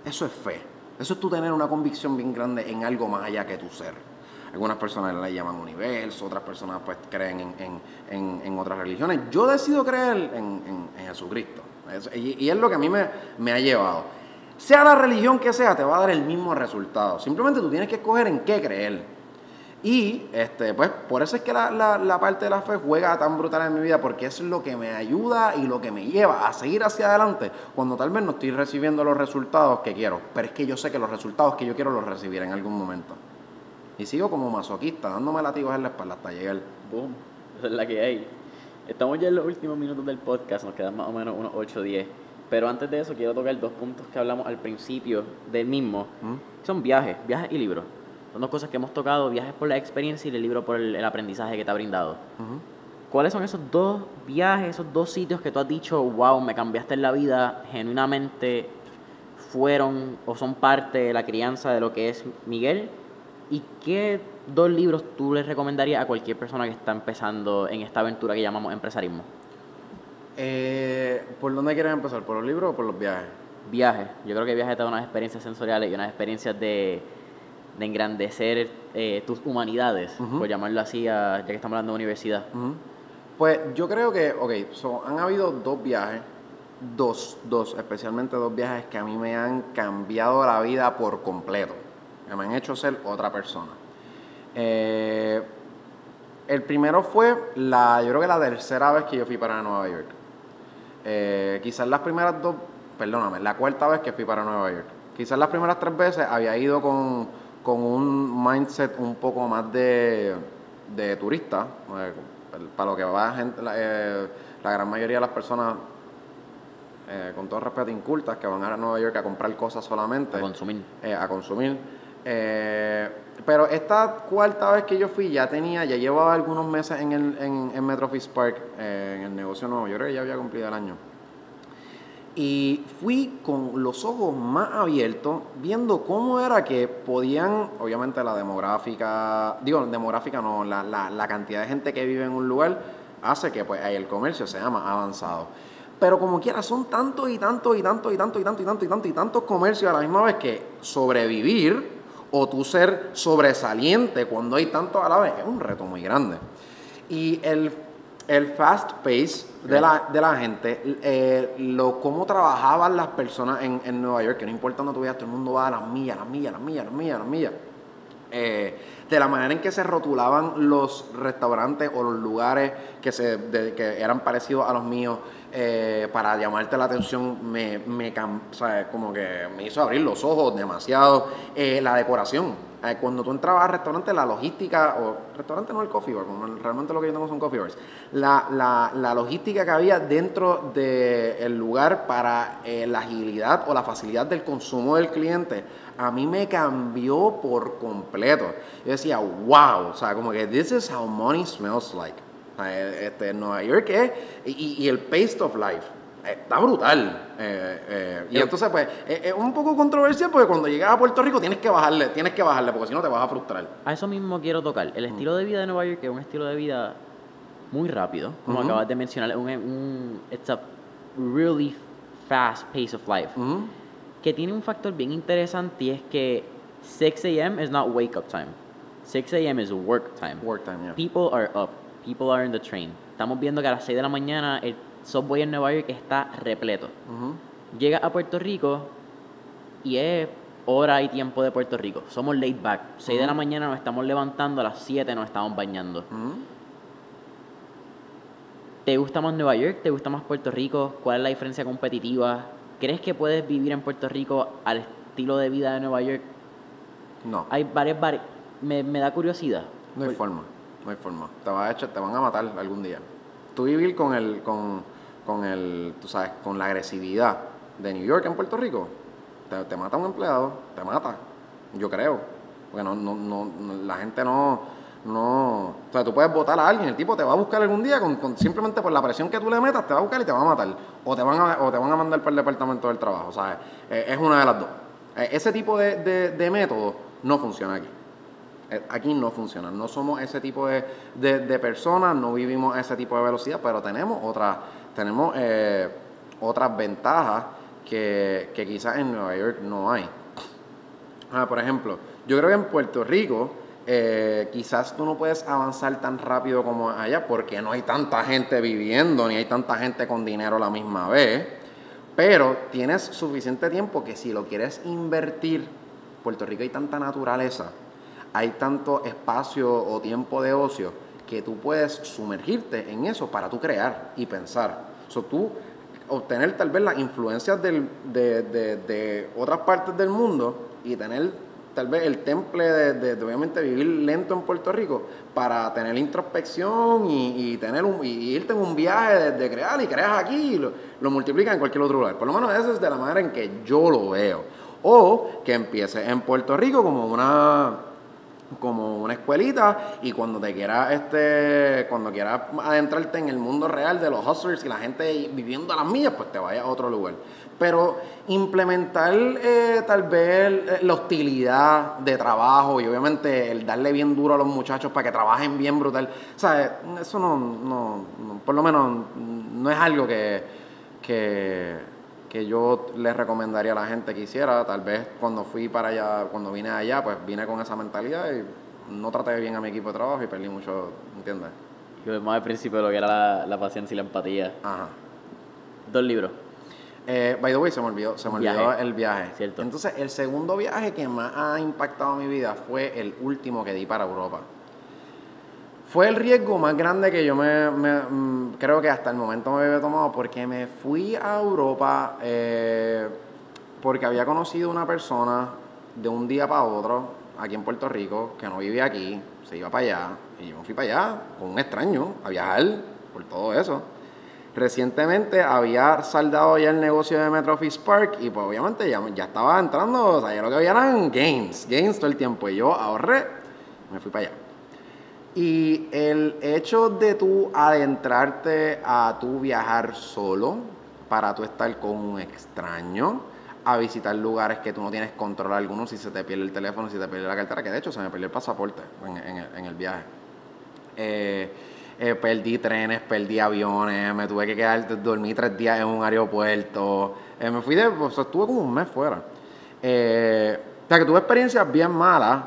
Eso es fe. Eso es tú tener una convicción bien grande en algo más allá que tu ser. Algunas personas le llaman universo, otras personas pues creen en otras religiones. Yo decido creer en Jesucristo. Y es lo que a mí me ha llevado. Sea la religión que sea, te va a dar el mismo resultado. Simplemente tú tienes que escoger en qué creer. Y pues por eso es que la parte de la fe juega tan brutal en mi vida, porque es lo que me ayuda y lo que me lleva a seguir hacia adelante cuando tal vez no estoy recibiendo los resultados que quiero. Pero es que yo sé que los resultados que yo quiero los recibiré en algún momento. Y sigo como masoquista, dándome latigos en la espalda hasta llegar. Boom, esa es la que hay. Estamos ya en los últimos minutos del podcast, nos quedan más o menos unos 8 o 10. Pero antes de eso quiero tocar 2 puntos que hablamos al principio del mismo. Son viajes y libros. Son 2 cosas que hemos tocado: viajes por la experiencia y el libro por el aprendizaje que te ha brindado. ¿Cuáles son esos 2 viajes, esos 2 sitios que tú has dicho, wow, me cambiaste en la vida, genuinamente fueron o son parte de la crianza de lo que es Miguel? ¿Y qué 2 libros tú le recomendarías a cualquier persona que está empezando en esta aventura que llamamos empresarismo? ¿Por dónde quieres empezar? ¿Por los libros o por los viajes? Viajes. Yo creo que viajes te dan unas experiencias sensoriales y unas experiencias de engrandecer tus humanidades, por llamarlo así, ya que estamos hablando de universidad. Pues yo creo que, han habido 2 viajes, especialmente 2 viajes que a mí me han cambiado la vida por completo, que me han hecho ser otra persona. El primero fue yo creo que la tercera vez que yo fui para Nueva York. Quizás las primeras 2, la 4ª vez que fui para Nueva York. Quizás las primeras 3 veces había ido con un mindset un poco más de turista, para lo que va gente, la gran mayoría de las personas, con todo respeto, incultas, que van a Nueva York a comprar cosas solamente. A consumir. A consumir. Pero esta cuarta vez que yo fui ya llevaba algunos meses en Metrofis Park, en el negocio nuevo. Yo creo que ya había cumplido el año. Y fui con los ojos más abiertos, viendo cómo era que podían, obviamente la demográfica no, la cantidad de gente que vive en un lugar hace que pues el comercio sea más avanzado. Pero como quiera, son tantos y tantos y tantos y tantos y tantos y tantos y tantos y tantos comercios a la misma vez que sobrevivir o tú ser sobresaliente cuando hay tantos a la vez es un reto muy grande. Y el fast pace de la gente, cómo trabajaban las personas en Nueva York, que no importa dónde tú vayas, todo el mundo va a las millas, de la manera en que se rotulaban los restaurantes o los lugares que eran parecidos a los míos, para llamarte la atención, o sea, como que me hizo abrir los ojos demasiado. La decoración. Cuando tú entrabas al restaurante, la logística, o restaurante no el coffee bar, realmente lo que yo tengo son coffee bars, la logística que había dentro del lugar para la agilidad o la facilidad del consumo del cliente, a mí me cambió por completo. Yo decía, wow, o sea, como que this is how money smells like. Nueva York y el pace of life. Está brutal. Y entonces, pues, es un poco controversial porque cuando llegas a Puerto Rico tienes que bajarle porque si no te vas a frustrar. A eso mismo quiero tocar. El estilo de vida de Nueva York es un estilo de vida muy rápido, como acabas de mencionar. It's a really fast pace of life. Que tiene un factor bien interesante y es que 6 a.m. is not wake up time. 6 a.m. is work time. Work time, yeah. People are up. People are in the train. Estamos viendo que a las 6 de la mañana el subway en Nueva York está repleto. Llega a Puerto Rico y es hora y tiempo de Puerto Rico. Somos laid back. 6 de la mañana nos estamos levantando, a las 7 nos estamos bañando. ¿Te gusta más Nueva York? ¿Te gusta más Puerto Rico? ¿Cuál es la diferencia competitiva? ¿Crees que puedes vivir en Puerto Rico al estilo de vida de Nueva York? No. Hay me da curiosidad. No hay forma. Te van a matar algún día. Tú vivir con tú sabes, con la agresividad de New York en Puerto Rico, te mata un empleado, te mata, yo creo. Porque la gente no, o sea, tú puedes votar a alguien, el tipo te va a buscar algún día simplemente por la presión que tú le metas, te va a buscar y te va a matar. O te van a mandar para el departamento del trabajo, o sea, es una de las dos. Ese tipo de método no funciona aquí. Aquí no funciona, no somos ese tipo de personas, no vivimos a ese tipo de velocidad, pero tenemos otras ventajas que quizás en Nueva York no hay. Por ejemplo, yo creo que en Puerto Rico quizás tú no puedes avanzar tan rápido como allá porque no hay tanta gente viviendo ni hay tanta gente con dinero a la misma vez, pero tienes suficiente tiempo que si lo quieres invertir, Puerto Rico hay tanta naturaleza, hay tanto espacio o tiempo de ocio que tú puedes sumergirte en eso para tú crear y pensar. Tú obtener tal vez las influencias de otras partes del mundo y tener tal vez el temple de obviamente vivir lento en Puerto Rico para tener introspección y irte en un viaje de crear y creas aquí y lo multiplicas en cualquier otro lugar. Por lo menos eso es de la manera en que yo lo veo. O que empieces en Puerto Rico como una escuelita y cuando quieras adentrarte en el mundo real de los hustlers y la gente viviendo a las millas, pues te vayas a otro lugar. Pero implementar tal vez la hostilidad de trabajo y obviamente el darle bien duro a los muchachos para que trabajen bien brutal, ¿sabes? Eso no, por lo menos no es algo que yo les recomendaría a la gente que hiciera. Tal vez cuando vine allá, pues vine con esa mentalidad y no traté bien a mi equipo de trabajo y perdí mucho, ¿entiendes? Yo más al principio lo que era la paciencia y la empatía. Ajá. 2 libros. By the way, se me olvidó el viaje. Cierto. Entonces, el segundo viaje que más ha impactado mi vida fue el último que di para Europa. Fue el riesgo más grande que yo creo que hasta el momento me había tomado porque me fui a Europa porque había conocido una persona de un día para otro aquí en Puerto Rico que no vivía aquí, se iba para allá y yo me fui para allá con un extraño a viajar por todo eso. Recientemente había saldado ya el negocio de Metro Office Park y pues obviamente ya estaba entrando, o sea, ya lo que había eran gains todo el tiempo y yo ahorré, me fui para allá. Y el hecho de tú adentrarte a tú viajar solo para tú estar con un extraño, a visitar lugares que tú no tienes control alguno, si se te pierde el teléfono, si te pierde la cartera, que de hecho se me perdió el pasaporte en el viaje. Perdí trenes, perdí aviones, me tuve que dormí 3 días en un aeropuerto. Me fui estuve como un mes fuera. O sea, que tuve experiencias bien malas,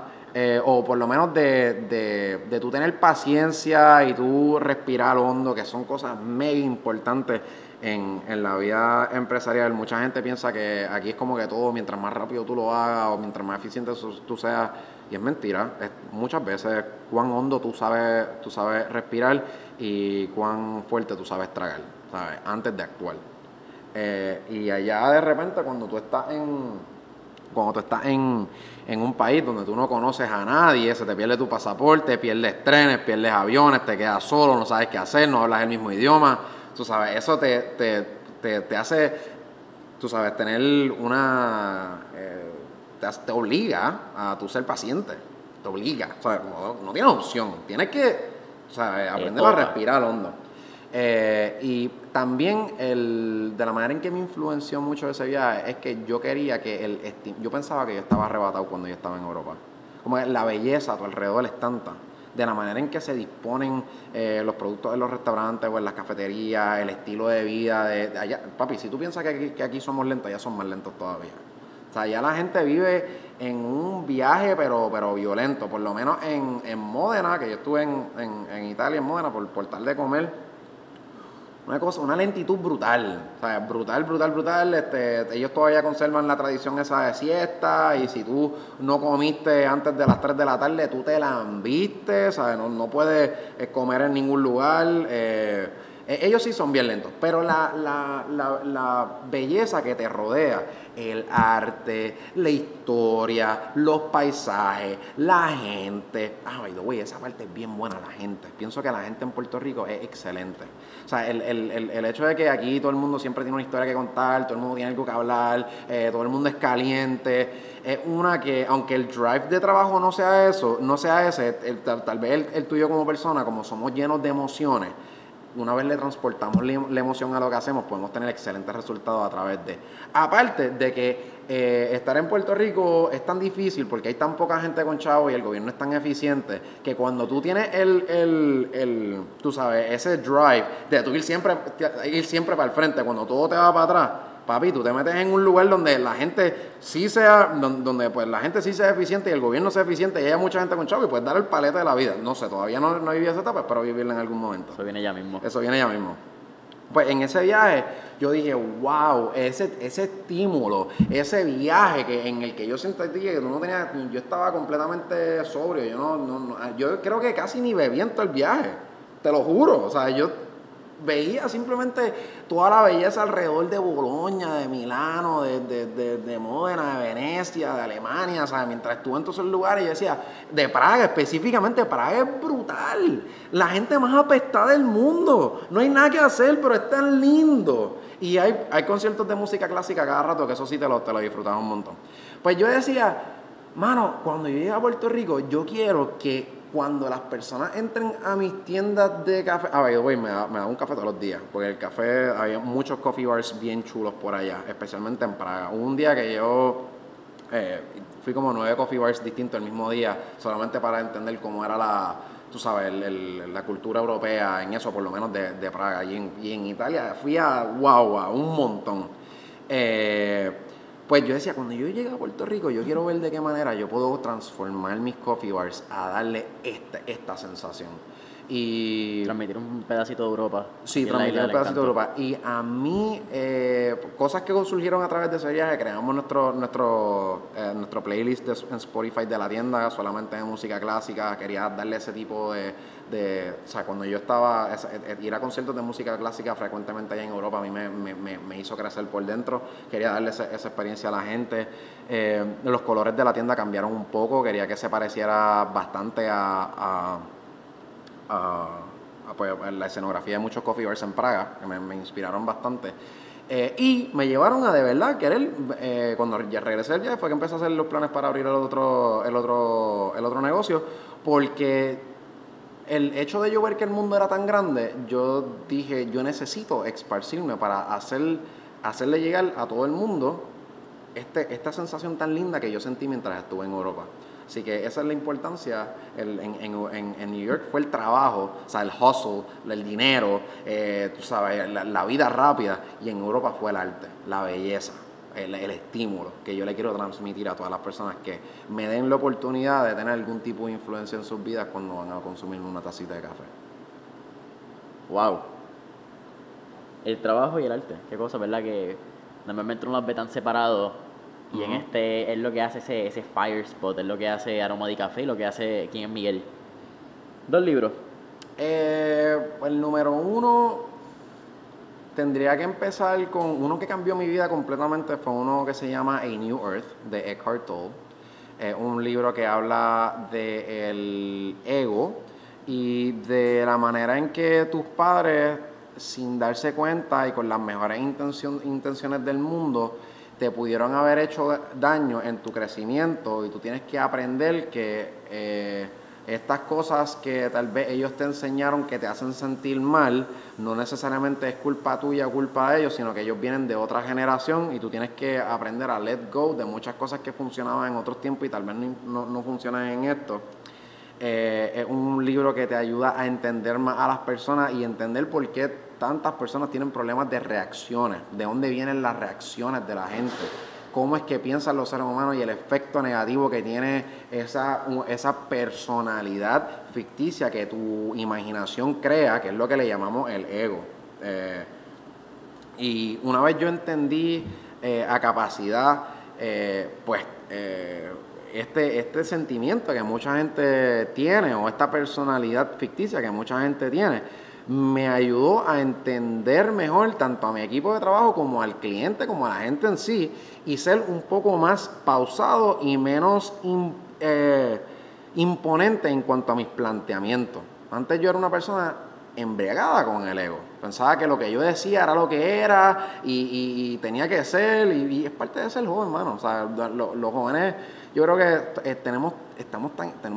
o por lo menos de tú tener paciencia y tú respirar hondo, que son cosas mega importantes en la vida empresarial. Mucha gente piensa que aquí es como que todo, mientras más rápido tú lo hagas o mientras más eficiente tú seas, y es mentira. Muchas veces cuán hondo tú sabes respirar y cuán fuerte tú sabes tragar, ¿sabes? Antes de actuar. Y allá de repente cuando tú estás en un país donde tú no conoces a nadie, se te pierde tu pasaporte, pierdes trenes, pierdes aviones, te quedas solo, no sabes qué hacer, no hablas el mismo idioma, tú sabes, eso te hace, tú sabes, tener te obliga a tu ser paciente, te obliga, o sea, no tienes opción, tienes que, o sea, aprender a respirar hondo. Y también de la manera en que me influenció mucho ese viaje es que yo quería que yo pensaba que yo estaba arrebatado cuando yo estaba en Europa. Como que la belleza a tu alrededor es tanta, de la manera en que se disponen los productos en los restaurantes o en las cafeterías, el estilo de vida de allá. Papi, si tú piensas que aquí somos lentos, allá son más lentos todavía. O sea, ya la gente vive en un viaje, pero violento. Por lo menos en Módena, que yo estuve en Italia, en Módena, por tal de comer. Una lentitud brutal, o sea, brutal. Ellos todavía conservan la tradición esa de siesta y si tú no comiste antes de las 3 de la tarde, tú te lambiste, ¿sabes? No puedes comer en ningún lugar. Ellos sí son bien lentos, pero la belleza que te rodea, el arte, la historia, los paisajes, la gente. By the way, esa parte es bien buena, la gente. Pienso que la gente en Puerto Rico es excelente. O sea, el hecho de que aquí todo el mundo siempre tiene una historia que contar, todo el mundo tiene algo que hablar, todo el mundo es caliente. Es una que, aunque el drive de trabajo no sea ese, tal vez el tuyo como persona, como somos llenos de emociones, una vez le transportamos la emoción a lo que hacemos, podemos tener excelentes resultados a través de. Aparte de que estar en Puerto Rico es tan difícil porque hay tan poca gente con chavo y el gobierno es tan eficiente que cuando tú tienes tú sabes, ese drive de tú ir siempre para el frente, cuando todo te va para atrás, papi, tú te metes en un lugar donde la gente sí sea, donde pues la gente sí sea eficiente y el gobierno sea eficiente y haya mucha gente con chavo y puedes dar el palete de la vida. No sé, todavía no he vivido esa etapa, espero vivirla en algún momento. Eso viene ya mismo. Pues en ese viaje yo dije, wow, ese estímulo, ese viaje en el que yo sentí que yo estaba completamente sobrio, yo creo que casi ni bebí en todo el viaje, te lo juro, o sea, yo veía simplemente toda la belleza alrededor de Bolonia, de Milano, de Módena, de Venecia, de Alemania, ¿sabes? Mientras estuve en todos esos lugares, yo decía, de Praga específicamente, Praga es brutal, la gente más apestada del mundo, no hay nada que hacer, pero es tan lindo. Y hay conciertos de música clásica cada rato, que eso sí te lo disfrutaba un montón. Pues yo decía, mano, cuando yo llegue a Puerto Rico, yo quiero que cuando las personas entren a mis tiendas de café, me da un café todos los días, porque el café, había muchos coffee bars bien chulos por allá, especialmente en Praga. Hubo un día que yo fui como 9 coffee bars distintos el mismo día, solamente para entender cómo era la cultura europea en eso, por lo menos de Praga. Y en Italia fui a un montón. Pues yo decía, cuando yo llegue a Puerto Rico, yo quiero ver de qué manera yo puedo transformar mis coffee bars a darle esta sensación. Y transmitir un pedacito de Europa. sí, Y a la transmitir isla un le pedacito de encantó. Europa. Y a mí, cosas que surgieron a través de ese viaje, creamos nuestro playlist en Spotify de la tienda, solamente de música clásica. Quería darle ese tipo o sea, cuando yo estaba, ir a conciertos de música clásica frecuentemente allá en Europa, a mí me hizo crecer por dentro. Quería darle esa experiencia a la gente. Los colores de la tienda cambiaron un poco, quería que se pareciera bastante pues, la escenografía de muchos coffee bars en Praga, que me inspiraron bastante. Y me llevaron a de verdad querer, cuando ya regresé del viaje, fue que empecé a hacer los planes para abrir el otro negocio, porque el hecho de yo ver que el mundo era tan grande, yo dije, yo necesito esparcirme para hacerle llegar a todo el mundo esta sensación tan linda que yo sentí mientras estuve en Europa. Así que esa es la importancia. En New York fue el trabajo, o sea, el hustle, el dinero, tú sabes, la vida rápida. Y en Europa fue el arte, la belleza, el estímulo que yo le quiero transmitir a todas las personas que me den la oportunidad de tener algún tipo de influencia en sus vidas cuando van a consumir una tacita de café. Wow. El trabajo y el arte. Qué cosa, ¿verdad? Que normalmente uno los ve tan separados. Y en este es lo que hace ese fire spot, es lo que hace Aroma de Café y lo que hace ¿Quién es Miguel? 2 libros. El número 1 tendría que empezar con uno que cambió mi vida completamente. Fue uno que se llama A New Earth, de Eckhart Tolle. Un libro que habla del ego y de la manera en que tus padres, sin darse cuenta y con las mejores intenciones del mundo, te pudieron haber hecho daño en tu crecimiento, y tú tienes que aprender que estas cosas que tal vez ellos te enseñaron que te hacen sentir mal, no necesariamente es culpa tuya o culpa de ellos, sino que ellos vienen de otra generación y tú tienes que aprender a let go de muchas cosas que funcionaban en otros tiempos y tal vez no funcionan en esto. Es un libro que te ayuda a entender más a las personas y entender por qué tantas personas tienen problemas de reacciones, de dónde vienen las reacciones de la gente, cómo es que piensan los seres humanos y el efecto negativo que tiene esa personalidad ficticia que tu imaginación crea, que es lo que le llamamos el ego. Y una vez yo entendí a capacidad, este sentimiento que mucha gente tiene, o esta personalidad ficticia que mucha gente tiene, me ayudó a entender mejor tanto a mi equipo de trabajo como al cliente, como a la gente en sí, y ser un poco más pausado y menos imponente en cuanto a mis planteamientos. Antes yo era una persona embriagada con el ego. Pensaba que lo que yo decía era lo que era y tenía que ser, y es parte de ser joven, hermano. O sea, los jóvenes, yo creo que tenemos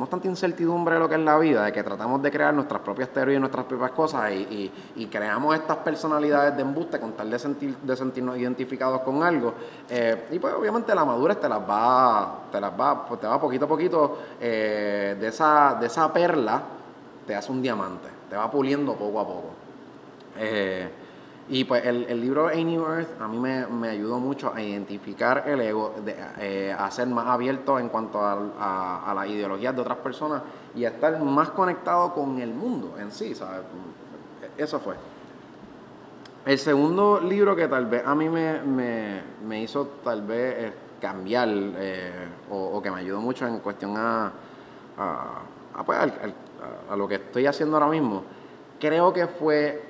tanta incertidumbre de lo que es la vida, de que tratamos de crear nuestras propias teorías, nuestras propias cosas, y creamos estas personalidades de embuste con tal de sentirnos identificados con algo. Y pues obviamente la madurez te va poquito a poquito, de esa perla te hace un diamante, te va puliendo poco a poco. Y pues el libro A New Earth a mí me ayudó mucho a identificar el ego, a ser más abierto en cuanto a las ideologías de otras personas y a estar más conectado con el mundo en sí, ¿sabes? Eso fue. El segundo libro que tal vez a mí me hizo tal vez cambiar, o que me ayudó mucho en cuestión a lo que estoy haciendo ahora mismo, creo que fue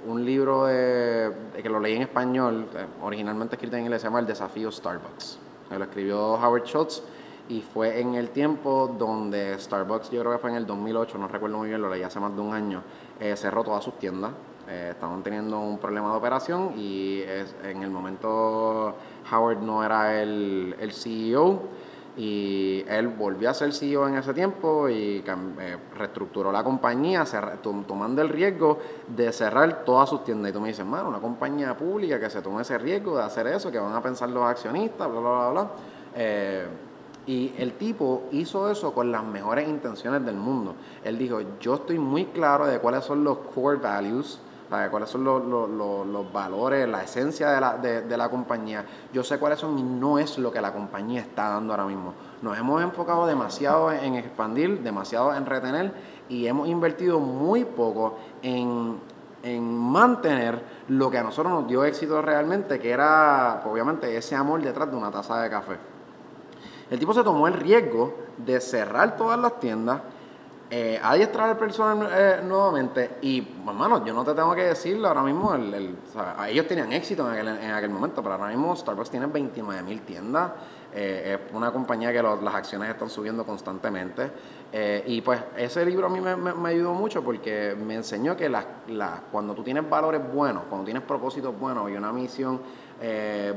un libro que lo leí en español, originalmente escrito en inglés, se llama El Desafío Starbucks. Lo escribió Howard Schultz y fue en el tiempo donde Starbucks, yo creo que fue en el 2008, no recuerdo muy bien, lo leí hace más de un año, cerró todas sus tiendas. Estaban teniendo un problema de operación y en el momento Howard no era el CEO. Y él volvió a ser CEO en ese tiempo y reestructuró la compañía, tomando el riesgo de cerrar todas sus tiendas. Y tú me dices, mano, una compañía pública que se tome ese riesgo de hacer eso, que van a pensar los accionistas, bla, bla, bla, bla. Y el tipo hizo eso con las mejores intenciones del mundo. Él dijo, yo estoy muy claro de cuáles son los core values, ¿sabes? Cuáles son los valores, la esencia de la compañía. Yo sé cuáles son y no es lo que la compañía está dando ahora mismo. Nos hemos enfocado demasiado en expandir, demasiado en retener y hemos invertido muy poco en mantener lo que a nosotros nos dio éxito realmente, que era, pues, obviamente, ese amor detrás de una taza de café. El tipo se tomó el riesgo de cerrar todas las tiendas, adiestrar al personal nuevamente y, hermano, yo no te tengo que decirlo ahora mismo, o sea, ellos tenían éxito en aquel momento, pero ahora mismo Starbucks tiene 29,000 tiendas, es una compañía que las acciones están subiendo constantemente, y pues ese libro a mí me ayudó mucho porque me enseñó que cuando tú tienes valores buenos, cuando tienes propósitos buenos y una misión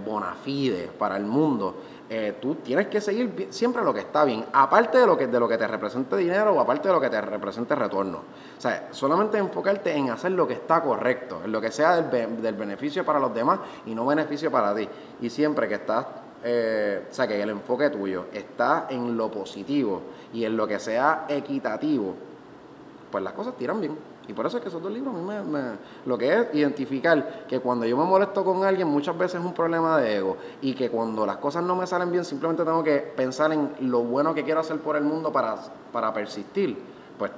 bona fide para el mundo, tú tienes que seguir siempre lo que está bien, aparte de lo que te represente dinero o aparte de lo que te represente retorno. O sea, solamente enfocarte en hacer lo que está correcto, en lo que sea del beneficio para los demás y no beneficio para ti. Y siempre que estás, o sea, que el enfoque tuyo está en lo positivo y en lo que sea equitativo, pues las cosas tiran bien. Y por eso es que esos dos libros a mí lo que es identificar que cuando yo me molesto con alguien muchas veces es un problema de ego y que cuando las cosas no me salen bien simplemente tengo que pensar en lo bueno que quiero hacer por el mundo para persistir, pues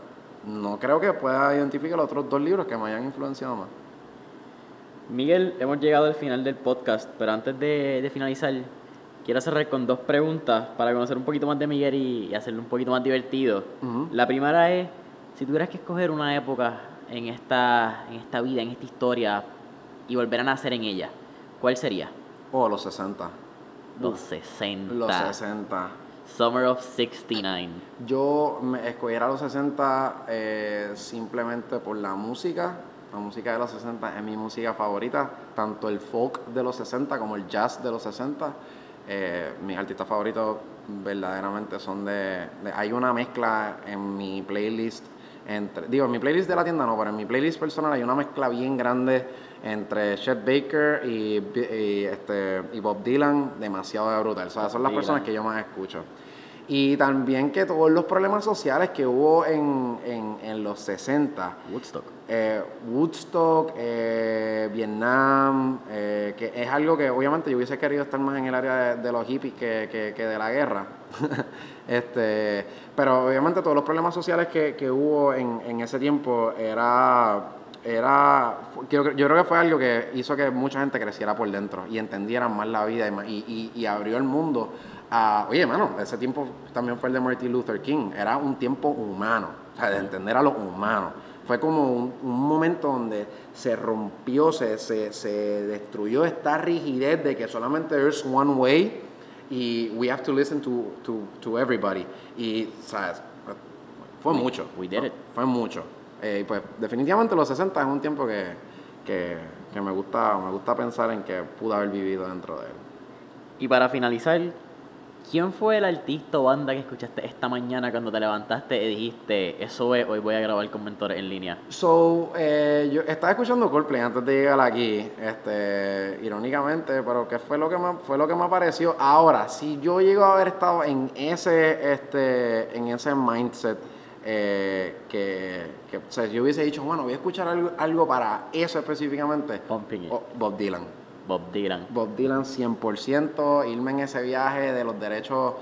no creo que pueda identificar los otros dos libros que me hayan influenciado más. Miguel, hemos llegado al final del podcast, pero antes de finalizar, quiero cerrar con 2 preguntas para conocer un poquito más de Miguel y hacerlo un poquito más divertido. Uh-huh. La primera es, si tuvieras que escoger una época en esta vida, en esta historia, y volver a nacer en ella, ¿cuál sería? Los 60. Los 60. Los 60. Summer of 69. Yo me escogiera los 60 simplemente por la música. La música de los 60 es mi música favorita, tanto el folk de los 60 como el jazz de los 60. Mis artistas favoritos verdaderamente son hay una mezcla en mi playlist en mi playlist de la tienda no, pero en mi playlist personal hay una mezcla bien grande entre Chet Baker y Bob Dylan, demasiado brutal. O sea, son las personas que yo más escucho. Y también que todos los problemas sociales que hubo en los 60. Woodstock, Vietnam, que es algo que obviamente yo hubiese querido estar más en el área de los hippies que de la guerra. Pero obviamente todos los problemas sociales que hubo en ese tiempo yo creo que fue algo que hizo que mucha gente creciera por dentro y entendieran más la vida y abrió el mundo a, oye, mano, ese tiempo también fue el de Martin Luther King, era un tiempo humano, o sea, de entender a los humanos. Fue como un momento donde se rompió, se destruyó esta rigidez de que solamente there's one way y we have to listen to everybody. Y, ¿sabes? Fue mucho. We did it. Fue mucho. Pues definitivamente los 60 es un tiempo que me gusta pensar en que pude haber vivido dentro de él. Y para finalizar, ¿quién fue el artista o banda que escuchaste esta mañana cuando te levantaste y dijiste, eso es, hoy voy a grabar con Mentores en Línea? Yo estaba escuchando Coldplay antes de llegar aquí, irónicamente, pero que fue lo que me apareció. Ahora, si yo llego a haber estado en ese mindset, o sea, yo hubiese dicho, bueno, voy a escuchar algo para eso específicamente. Bob Dylan. Bob Dylan 100%, irme en ese viaje de los derechos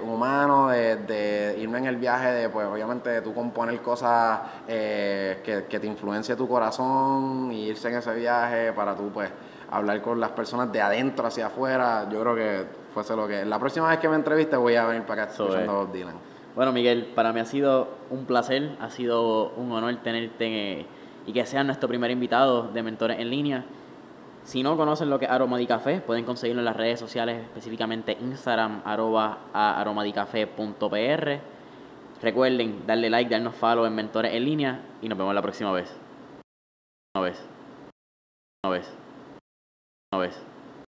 humanos, de irme en el viaje de, pues obviamente, de tú componer cosas que te influencie tu corazón, y irse en ese viaje para tú, pues, hablar con las personas de adentro hacia afuera. Yo creo que fuese lo que... La próxima vez que me entreviste voy a venir para acá escuchando a Bob Dylan. Bueno, Miguel, para mí ha sido un placer, ha sido un honor tenerte y que seas nuestro primer invitado de Mentores en Línea. Si no conocen lo que es Aromadicafé, pueden conseguirlo en las redes sociales, específicamente Instagram, @aromadicafé.pr. Recuerden darle like, darnos follow en Mentores en Línea y nos vemos la próxima vez.